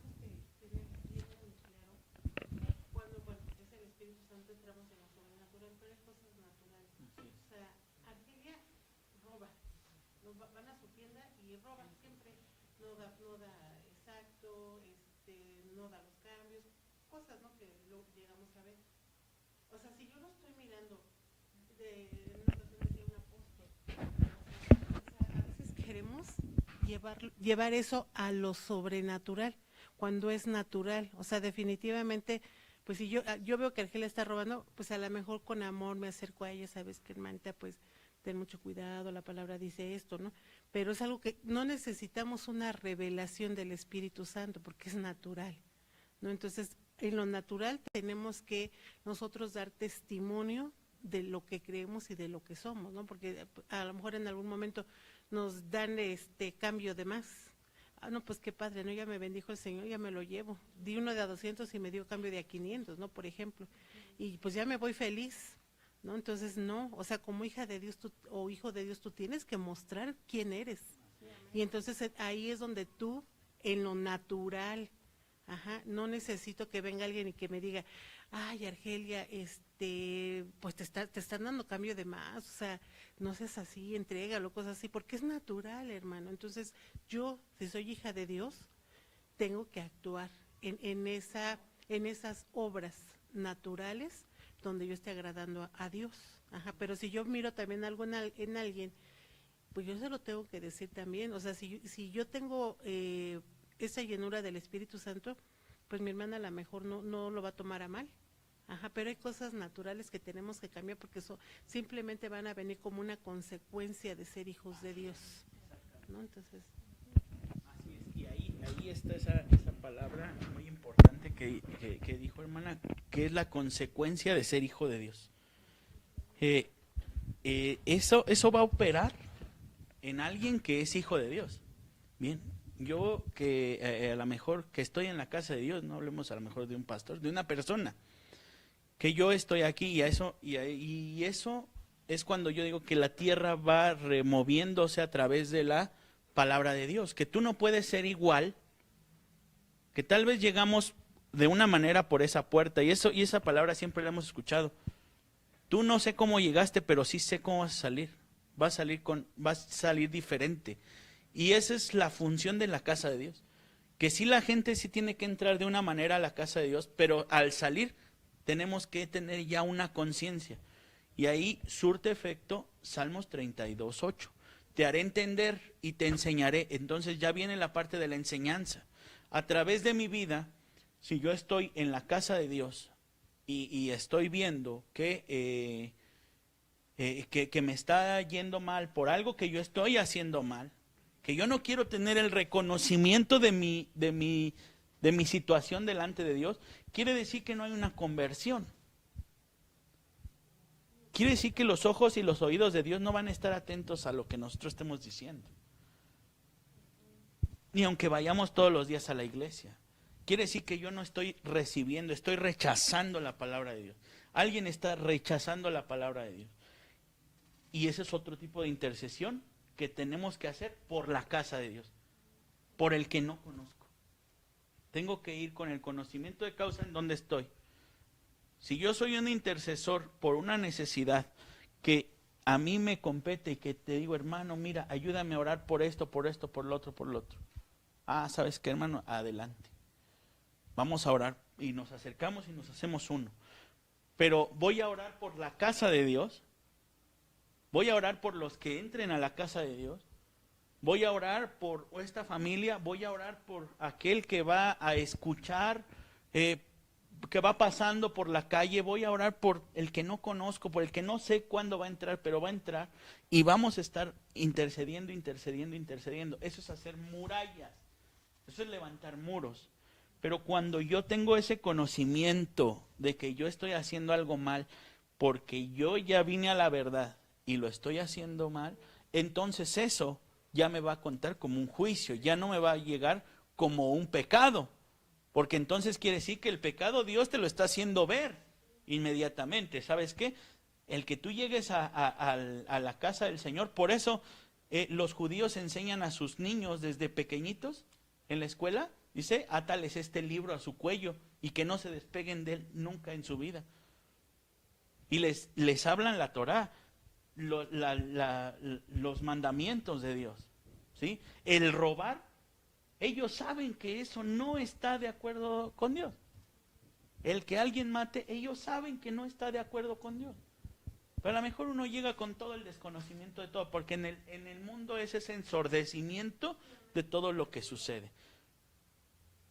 cuando, es el Espíritu Santo, entramos en lo sobrenatural, pero hay cosas naturales. O sea, Argelia roba, van a su tienda y roban siempre, no da exacto, no da los cambios, cosas, ¿no?, que luego llegamos a ver. O sea, si yo lo estoy mirando, en una ocasión decía un apóstol, o sea, a veces queremos llevar eso a lo sobrenatural, cuando es natural. O sea, definitivamente, pues si yo veo que Argelia está robando, pues a lo mejor con amor me acerco a ella, sabes que, hermanita, pues ten mucho cuidado, la palabra dice esto, ¿no? Pero es algo que no necesitamos una revelación del Espíritu Santo, porque es natural, ¿no? Entonces, en lo natural tenemos que nosotros dar testimonio de lo que creemos y de lo que somos, ¿no? Porque a lo mejor en algún momento nos dan cambio de más. Ah, no, pues qué padre, ¿no? Ya me bendijo el Señor, ya me lo llevo. Di uno de a 200 y me dio cambio de a 500, ¿no? Por ejemplo. Y pues ya me voy feliz, ¿no? Entonces, no, o sea, como hija de Dios o hijo de Dios, tú tienes que mostrar quién eres. Y entonces ahí es donde tú, en lo natural, no necesito que venga alguien y que me diga, ay, Argelia, pues te están dando cambio de más, o sea, no seas así, entrégalo, cosas así, porque es natural, hermano. Entonces, yo, si soy hija de Dios, tengo que actuar en esas obras naturales donde yo esté agradando a Dios. Pero si yo miro también algo en alguien, pues yo se lo tengo que decir también. O sea, si yo tengo esa llenura del Espíritu Santo, pues mi hermana a lo mejor no lo va a tomar a mal, Ajá, pero hay cosas naturales que tenemos que cambiar porque eso simplemente van a venir como una consecuencia de ser hijos de Dios, ¿no? Entonces, Así es, y ahí está esa palabra muy importante que dijo, hermana, que es la consecuencia de ser hijo de Dios. Eso va a operar en alguien que es hijo de Dios. Bien, yo que a lo mejor que estoy en la casa de Dios, no hablemos a lo mejor de un pastor, de una persona, que yo estoy aquí y eso es cuando yo digo que la tierra va removiéndose a través de la palabra de Dios, que tú no puedes ser igual, que tal vez llegamos de una manera por esa puerta y esa palabra siempre la hemos escuchado. Tú no sé cómo llegaste, pero sí sé cómo vas a salir. Vas a salir diferente. Y esa es la función de la casa de Dios. Que sí, la gente sí tiene que entrar de una manera a la casa de Dios, pero al salir tenemos que tener ya una conciencia. Y ahí surte efecto Salmos 32:8. Te haré entender y te enseñaré. Entonces ya viene la parte de la enseñanza. A través de mi vida, si yo estoy en la casa de Dios y estoy viendo que me está yendo mal por algo que yo estoy haciendo mal, que yo no quiero tener el reconocimiento de mi situación delante de Dios, quiere decir que no hay una conversión. Quiere decir que los ojos y los oídos de Dios no van a estar atentos a lo que nosotros estemos diciendo. Ni aunque vayamos todos los días a la iglesia. Quiere decir que yo no estoy recibiendo, estoy rechazando la palabra de Dios. Alguien está rechazando la palabra de Dios. Y ese es otro tipo de intercesión que tenemos que hacer por la casa de Dios, por el que no conozco. Tengo que ir con el conocimiento de causa en donde estoy. Si yo soy un intercesor por una necesidad que a mí me compete y que te digo, hermano, mira, ayúdame a orar por esto, por lo otro, por lo otro. Ah, ¿sabes qué, hermano? Adelante. Vamos a orar y nos acercamos y nos hacemos uno. Pero voy a orar por la casa de Dios. Voy a orar por los que entren a la casa de Dios. Voy a orar por esta familia. Voy a orar por aquel que va a escuchar, que va pasando por la calle. Voy a orar por el que no conozco, por el que no sé cuándo va a entrar, pero va a entrar. Y vamos a estar intercediendo. Eso es hacer murallas. Eso es levantar muros. Pero cuando yo tengo ese conocimiento de que yo estoy haciendo algo mal, porque yo ya vine a la verdad y lo estoy haciendo mal, entonces eso ya me va a contar como un juicio, ya no me va a llegar como un pecado, porque entonces quiere decir que el pecado Dios te lo está haciendo ver inmediatamente. ¿Sabes qué? El que tú llegues a la casa del Señor, por eso los judíos enseñan a sus niños desde pequeñitos en la escuela, dice, átales este libro a su cuello y que no se despeguen de él nunca en su vida. Y les hablan la Torá, los mandamientos de Dios, ¿sí? El robar, ellos saben que eso no está de acuerdo con Dios. El que alguien mate, ellos saben que no está de acuerdo con Dios. Pero a lo mejor uno llega con todo el desconocimiento de todo, porque en el mundo es ese ensordecimiento de todo lo que sucede.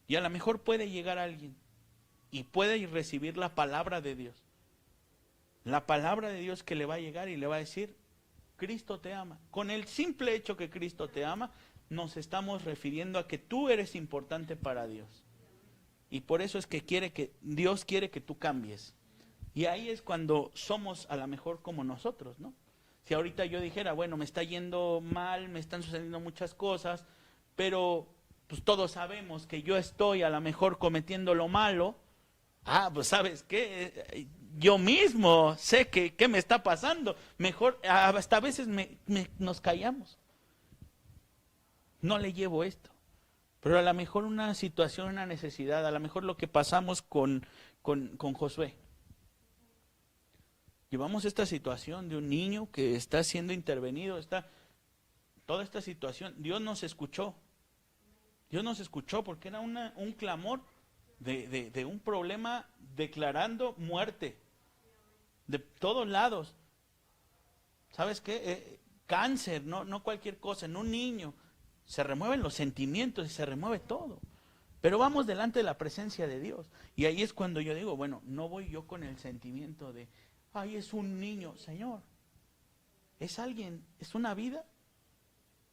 Y a lo mejor puede llegar alguien y puede recibir la palabra de Dios. La palabra de Dios que le va a llegar y le va a decir, Cristo te ama. Con el simple hecho que Cristo te ama, nos estamos refiriendo a que tú eres importante para Dios. Y por eso es que Dios quiere que tú cambies. Y ahí es cuando somos a lo mejor como nosotros, ¿no? Si ahorita yo dijera, bueno, me está yendo mal, me están sucediendo muchas cosas, pero pues todos sabemos que yo estoy a lo mejor cometiendo lo malo. Ah, pues ¿sabes qué? Yo mismo sé qué me está pasando. Mejor, hasta a veces nos callamos. No le llevo esto. Pero a lo mejor una situación, una necesidad, a lo mejor lo que pasamos con Josué. Llevamos esta situación de un niño que está siendo intervenido, toda esta situación. Dios nos escuchó. Dios nos escuchó porque era un clamor de un problema declarando muerte de todos lados. ¿Sabes qué? Cáncer, no cualquier cosa. En un niño se remueven los sentimientos y se remueve todo. Pero vamos delante de la presencia de Dios. Y ahí es cuando yo digo, bueno, no voy yo con el sentimiento de, ay, es un niño. Señor, es alguien, es una vida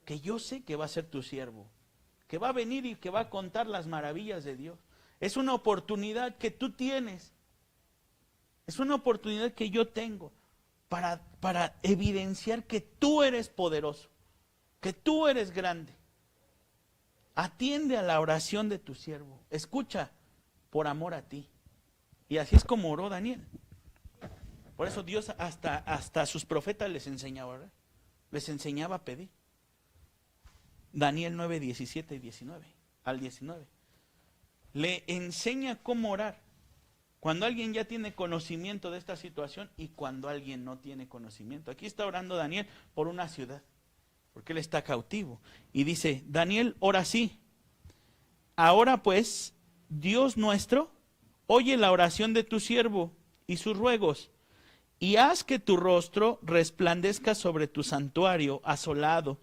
que yo sé que va a ser tu siervo, que va a venir y que va a contar las maravillas de Dios. Es una oportunidad que tú tienes. Es una oportunidad que yo tengo para evidenciar que tú eres poderoso, que tú eres grande. Atiende a la oración de tu siervo. Escucha por amor a ti. Y así es como oró Daniel. Por eso Dios hasta a sus profetas les enseñaba, ¿verdad? Les enseñaba a pedir. Daniel 9, 17 y 19 al 19. Le enseña cómo orar. Cuando alguien ya tiene conocimiento de esta situación y cuando alguien no tiene conocimiento. Aquí está orando Daniel por una ciudad, porque él está cautivo. Y dice, Daniel ora así: ahora pues, Dios nuestro, oye la oración de tu siervo y sus ruegos, y haz que tu rostro resplandezca sobre tu santuario asolado.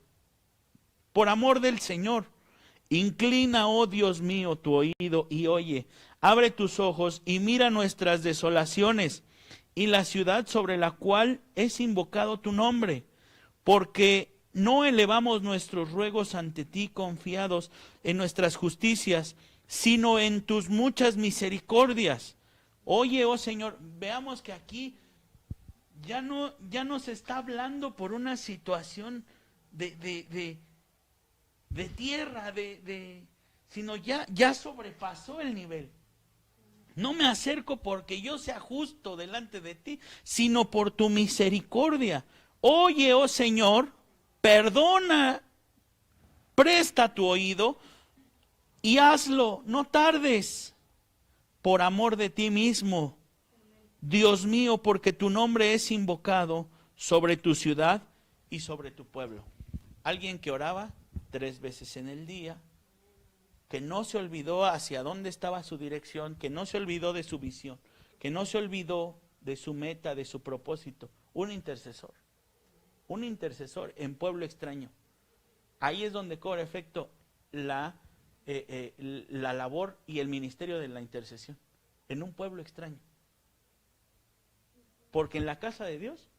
Por amor del Señor, inclina, oh Dios mío, tu oído y oye. Abre tus ojos y mira nuestras desolaciones y la ciudad sobre la cual es invocado tu nombre, porque no elevamos nuestros ruegos ante ti confiados en nuestras justicias, sino en tus muchas misericordias. Oye, oh Señor, veamos que aquí ya no se está hablando por una situación de tierra, sino ya sobrepasó el nivel. No me acerco porque yo sea justo delante de ti, sino por tu misericordia. Oye, oh Señor, perdona, presta tu oído y hazlo, no tardes, por amor de ti mismo, Dios mío, porque tu nombre es invocado sobre tu ciudad y sobre tu pueblo. Alguien que oraba 3 veces en el día, que no se olvidó hacia dónde estaba su dirección, que no se olvidó de su visión, que no se olvidó de su meta, de su propósito. Un intercesor en pueblo extraño. Ahí es donde cobra efecto la labor y el ministerio de la intercesión, en un pueblo extraño. Porque en la casa de Dios,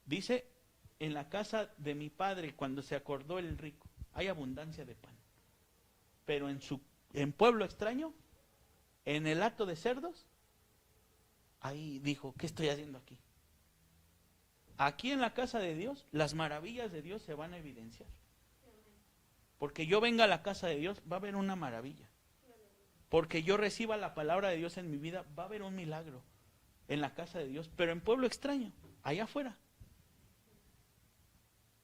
dice, en la casa de mi padre, cuando se acordó el rico, hay abundancia de pan. Pero en pueblo extraño, en el hato de cerdos, ahí dijo, ¿qué estoy haciendo aquí? Aquí en la casa de Dios, las maravillas de Dios se van a evidenciar. Porque yo venga a la casa de Dios, va a haber una maravilla. Porque yo reciba la palabra de Dios en mi vida, va a haber un milagro en la casa de Dios. Pero en pueblo extraño, allá afuera,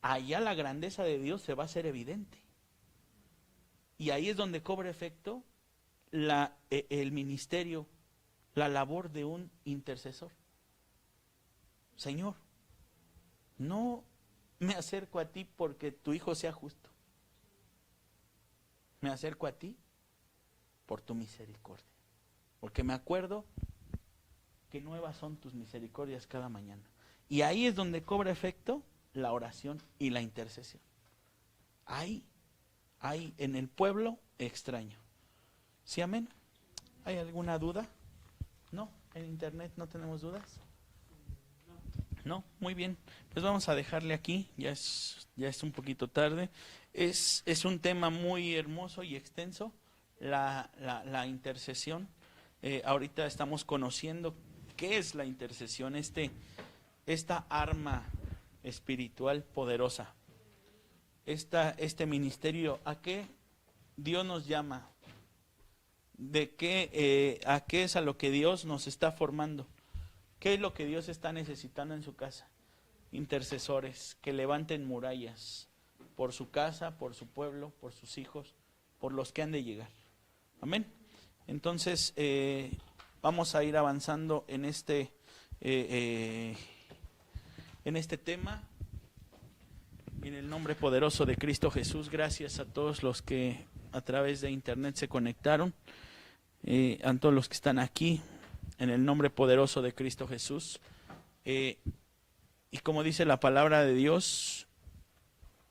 allá la grandeza de Dios se va a hacer evidente. Y ahí es donde cobra efecto el ministerio, la labor de un intercesor. Señor, no me acerco a ti porque tu hijo sea justo. Me acerco a ti por tu misericordia. Porque me acuerdo que nuevas son tus misericordias cada mañana. Y ahí es donde cobra efecto la oración y la intercesión. Ahí en el pueblo extraño. ¿Sí, amén? ¿Hay alguna duda? ¿No? ¿En internet no tenemos dudas? No, muy bien. Pues vamos a dejarle aquí, ya es un poquito tarde. Es un tema muy hermoso y extenso, la intercesión. Ahorita estamos conociendo qué es la intercesión, esta arma espiritual poderosa. Este ministerio, ¿a qué Dios nos llama? ¿A qué es a lo que Dios nos está formando? ¿Qué es lo que Dios está necesitando en su casa? Intercesores que levanten murallas por su casa, por su pueblo, por sus hijos, por los que han de llegar. Amén. Entonces, vamos a ir avanzando en este tema. En el nombre poderoso de Cristo Jesús, gracias a todos los que a través de internet se conectaron, a todos los que están aquí, en el nombre poderoso de Cristo Jesús. Y como dice la palabra de Dios,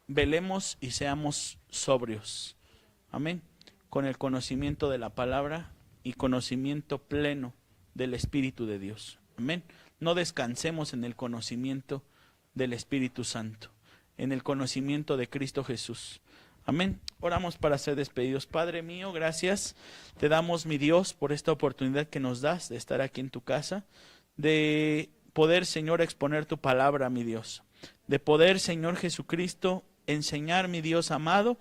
velemos y seamos sobrios. Amén. con el conocimiento de la palabra y conocimiento pleno del Espíritu de Dios. Amén. No descansemos en el conocimiento del Espíritu Santo, en el conocimiento de Cristo Jesús. Amén. Oramos para ser despedidos. Padre mío, gracias te damos, mi Dios, por esta oportunidad que nos das de estar aquí en tu casa, de poder, Señor, exponer tu palabra, mi Dios, de poder, Señor Jesucristo, enseñar, mi Dios amado,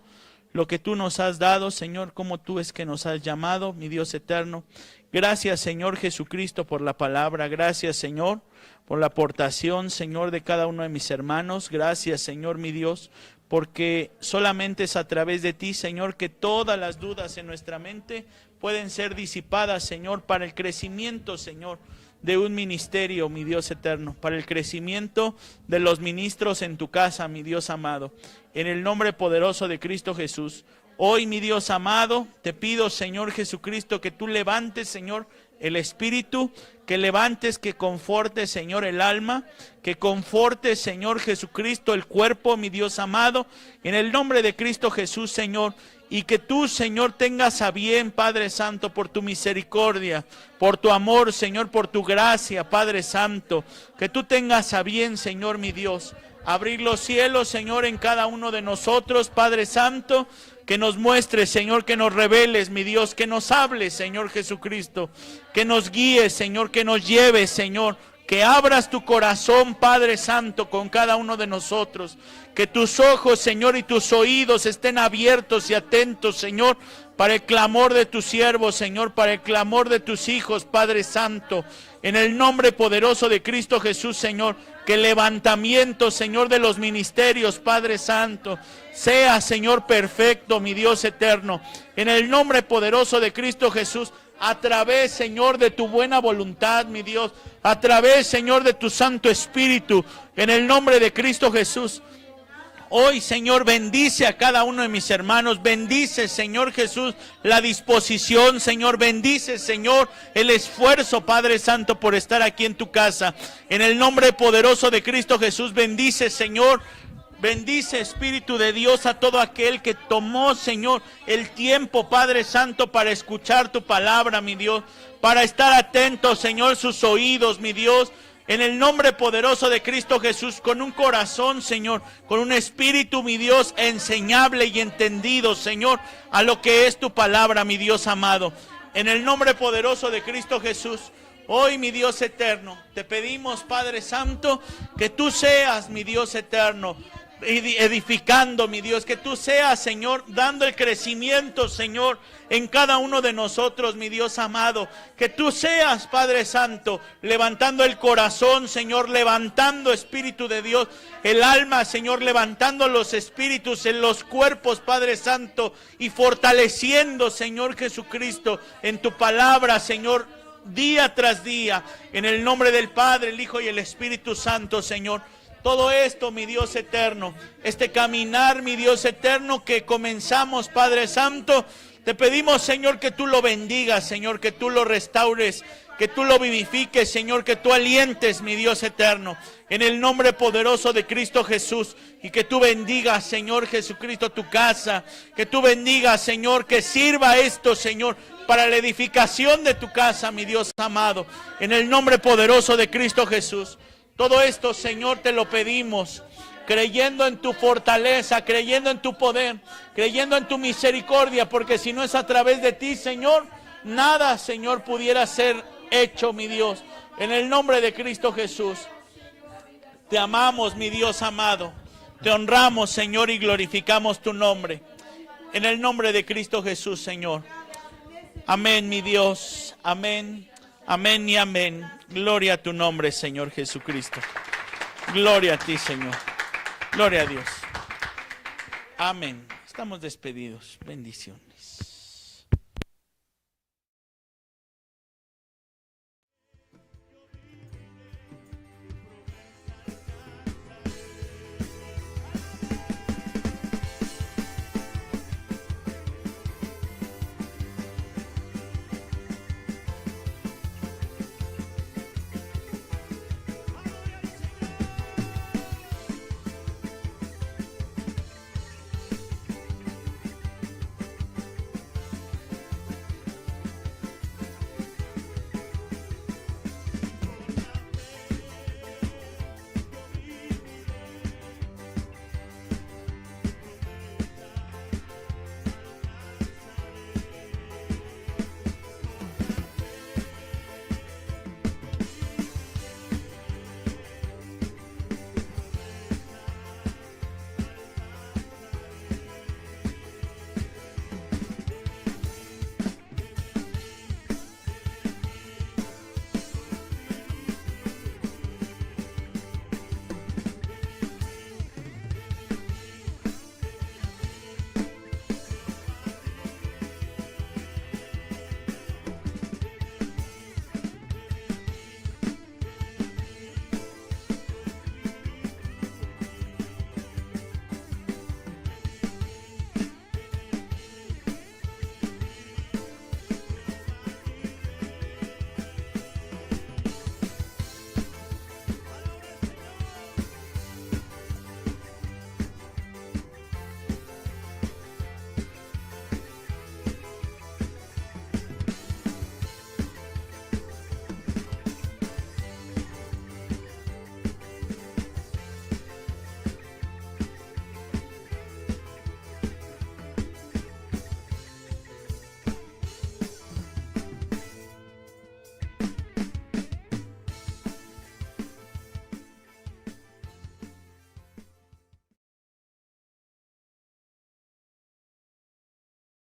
lo que tú nos has dado, Señor, como tú es que nos has llamado, mi Dios eterno. Gracias, Señor Jesucristo, por la palabra. Gracias, Señor, por la aportación, Señor, de cada uno de mis hermanos. Gracias, Señor, mi Dios, porque solamente es a través de ti, Señor, que todas las dudas en nuestra mente pueden ser disipadas, Señor, para el crecimiento, Señor, de un ministerio, mi Dios eterno, para el crecimiento de los ministros en tu casa, mi Dios amado. En el nombre poderoso de Cristo Jesús, hoy, mi Dios amado, te pido, Señor Jesucristo, que tú levantes, Señor, el espíritu, que levantes, que confortes, Señor, el alma, que confortes, Señor Jesucristo, el cuerpo, mi Dios amado, en el nombre de Cristo Jesús, Señor. Y que tú, Señor, tengas a bien, Padre Santo, por tu misericordia, por tu amor, Señor, por tu gracia, Padre Santo. Que tú tengas a bien, Señor, mi Dios, abrir los cielos, Señor, en cada uno de nosotros, Padre Santo. Que nos muestres, Señor, que nos reveles, mi Dios, que nos hables, Señor Jesucristo. Que nos guíes, Señor, que nos lleves, Señor. Que abras tu corazón, Padre Santo, con cada uno de nosotros. Que tus ojos, Señor, y tus oídos estén abiertos y atentos, Señor, para el clamor de tus siervos, Señor, para el clamor de tus hijos, Padre Santo. En el nombre poderoso de Cristo Jesús, Señor, que el levantamiento, Señor, de los ministerios, Padre Santo, sea, Señor, perfecto, mi Dios eterno. En el nombre poderoso de Cristo Jesús, a través, Señor, de tu buena voluntad, mi Dios, a través, Señor, de tu Santo Espíritu, en el nombre de Cristo Jesús. Hoy, Señor, bendice a cada uno de mis hermanos, bendice, Señor Jesús, la disposición, Señor, bendice, Señor, el esfuerzo, Padre Santo, por estar aquí en tu casa. En el nombre poderoso de Cristo Jesús, bendice, Señor. Bendice, Espíritu de Dios, a todo aquel que tomó, Señor, el tiempo, Padre Santo, para escuchar tu palabra, mi Dios, para estar atento, Señor, sus oídos, mi Dios, en el nombre poderoso de Cristo Jesús, con un corazón, Señor, con un espíritu, mi Dios, enseñable y entendido, Señor, a lo que es tu palabra, mi Dios amado. En el nombre poderoso de Cristo Jesús, hoy, mi Dios eterno, te pedimos, Padre Santo, que tú seas, mi Dios eterno, edificando, mi Dios, que tú seas, Señor, dando el crecimiento, Señor, en cada uno de nosotros, mi Dios amado, que tú seas, Padre Santo, levantando el corazón, Señor, levantando, Espíritu de Dios, el alma, Señor, levantando los espíritus en los cuerpos, Padre Santo, y fortaleciendo, Señor Jesucristo, en tu palabra, Señor, día tras día, en el nombre del Padre, el Hijo y el Espíritu Santo, Señor. Todo esto, mi Dios eterno, este caminar, mi Dios eterno, que comenzamos, Padre Santo, te pedimos, Señor, que tú lo bendigas, Señor, que tú lo restaures, que tú lo vivifiques, Señor, que tú alientes, mi Dios eterno, en el nombre poderoso de Cristo Jesús, y que tú bendigas, Señor Jesucristo, tu casa, que tú bendigas, Señor, que sirva esto, Señor, para la edificación de tu casa, mi Dios amado, en el nombre poderoso de Cristo Jesús. Todo esto, Señor, te lo pedimos, creyendo en tu fortaleza, creyendo en tu poder, creyendo en tu misericordia, porque si no es a través de ti, Señor, nada, Señor, pudiera ser hecho, mi Dios. En el nombre de Cristo Jesús, te amamos, mi Dios amado, te honramos, Señor, y glorificamos tu nombre. En el nombre de Cristo Jesús, Señor. Amén, mi Dios, amén. Amén y amén. Gloria a tu nombre, Señor Jesucristo. Gloria a ti, Señor. Gloria a Dios. Amén. Estamos despedidos. Bendición.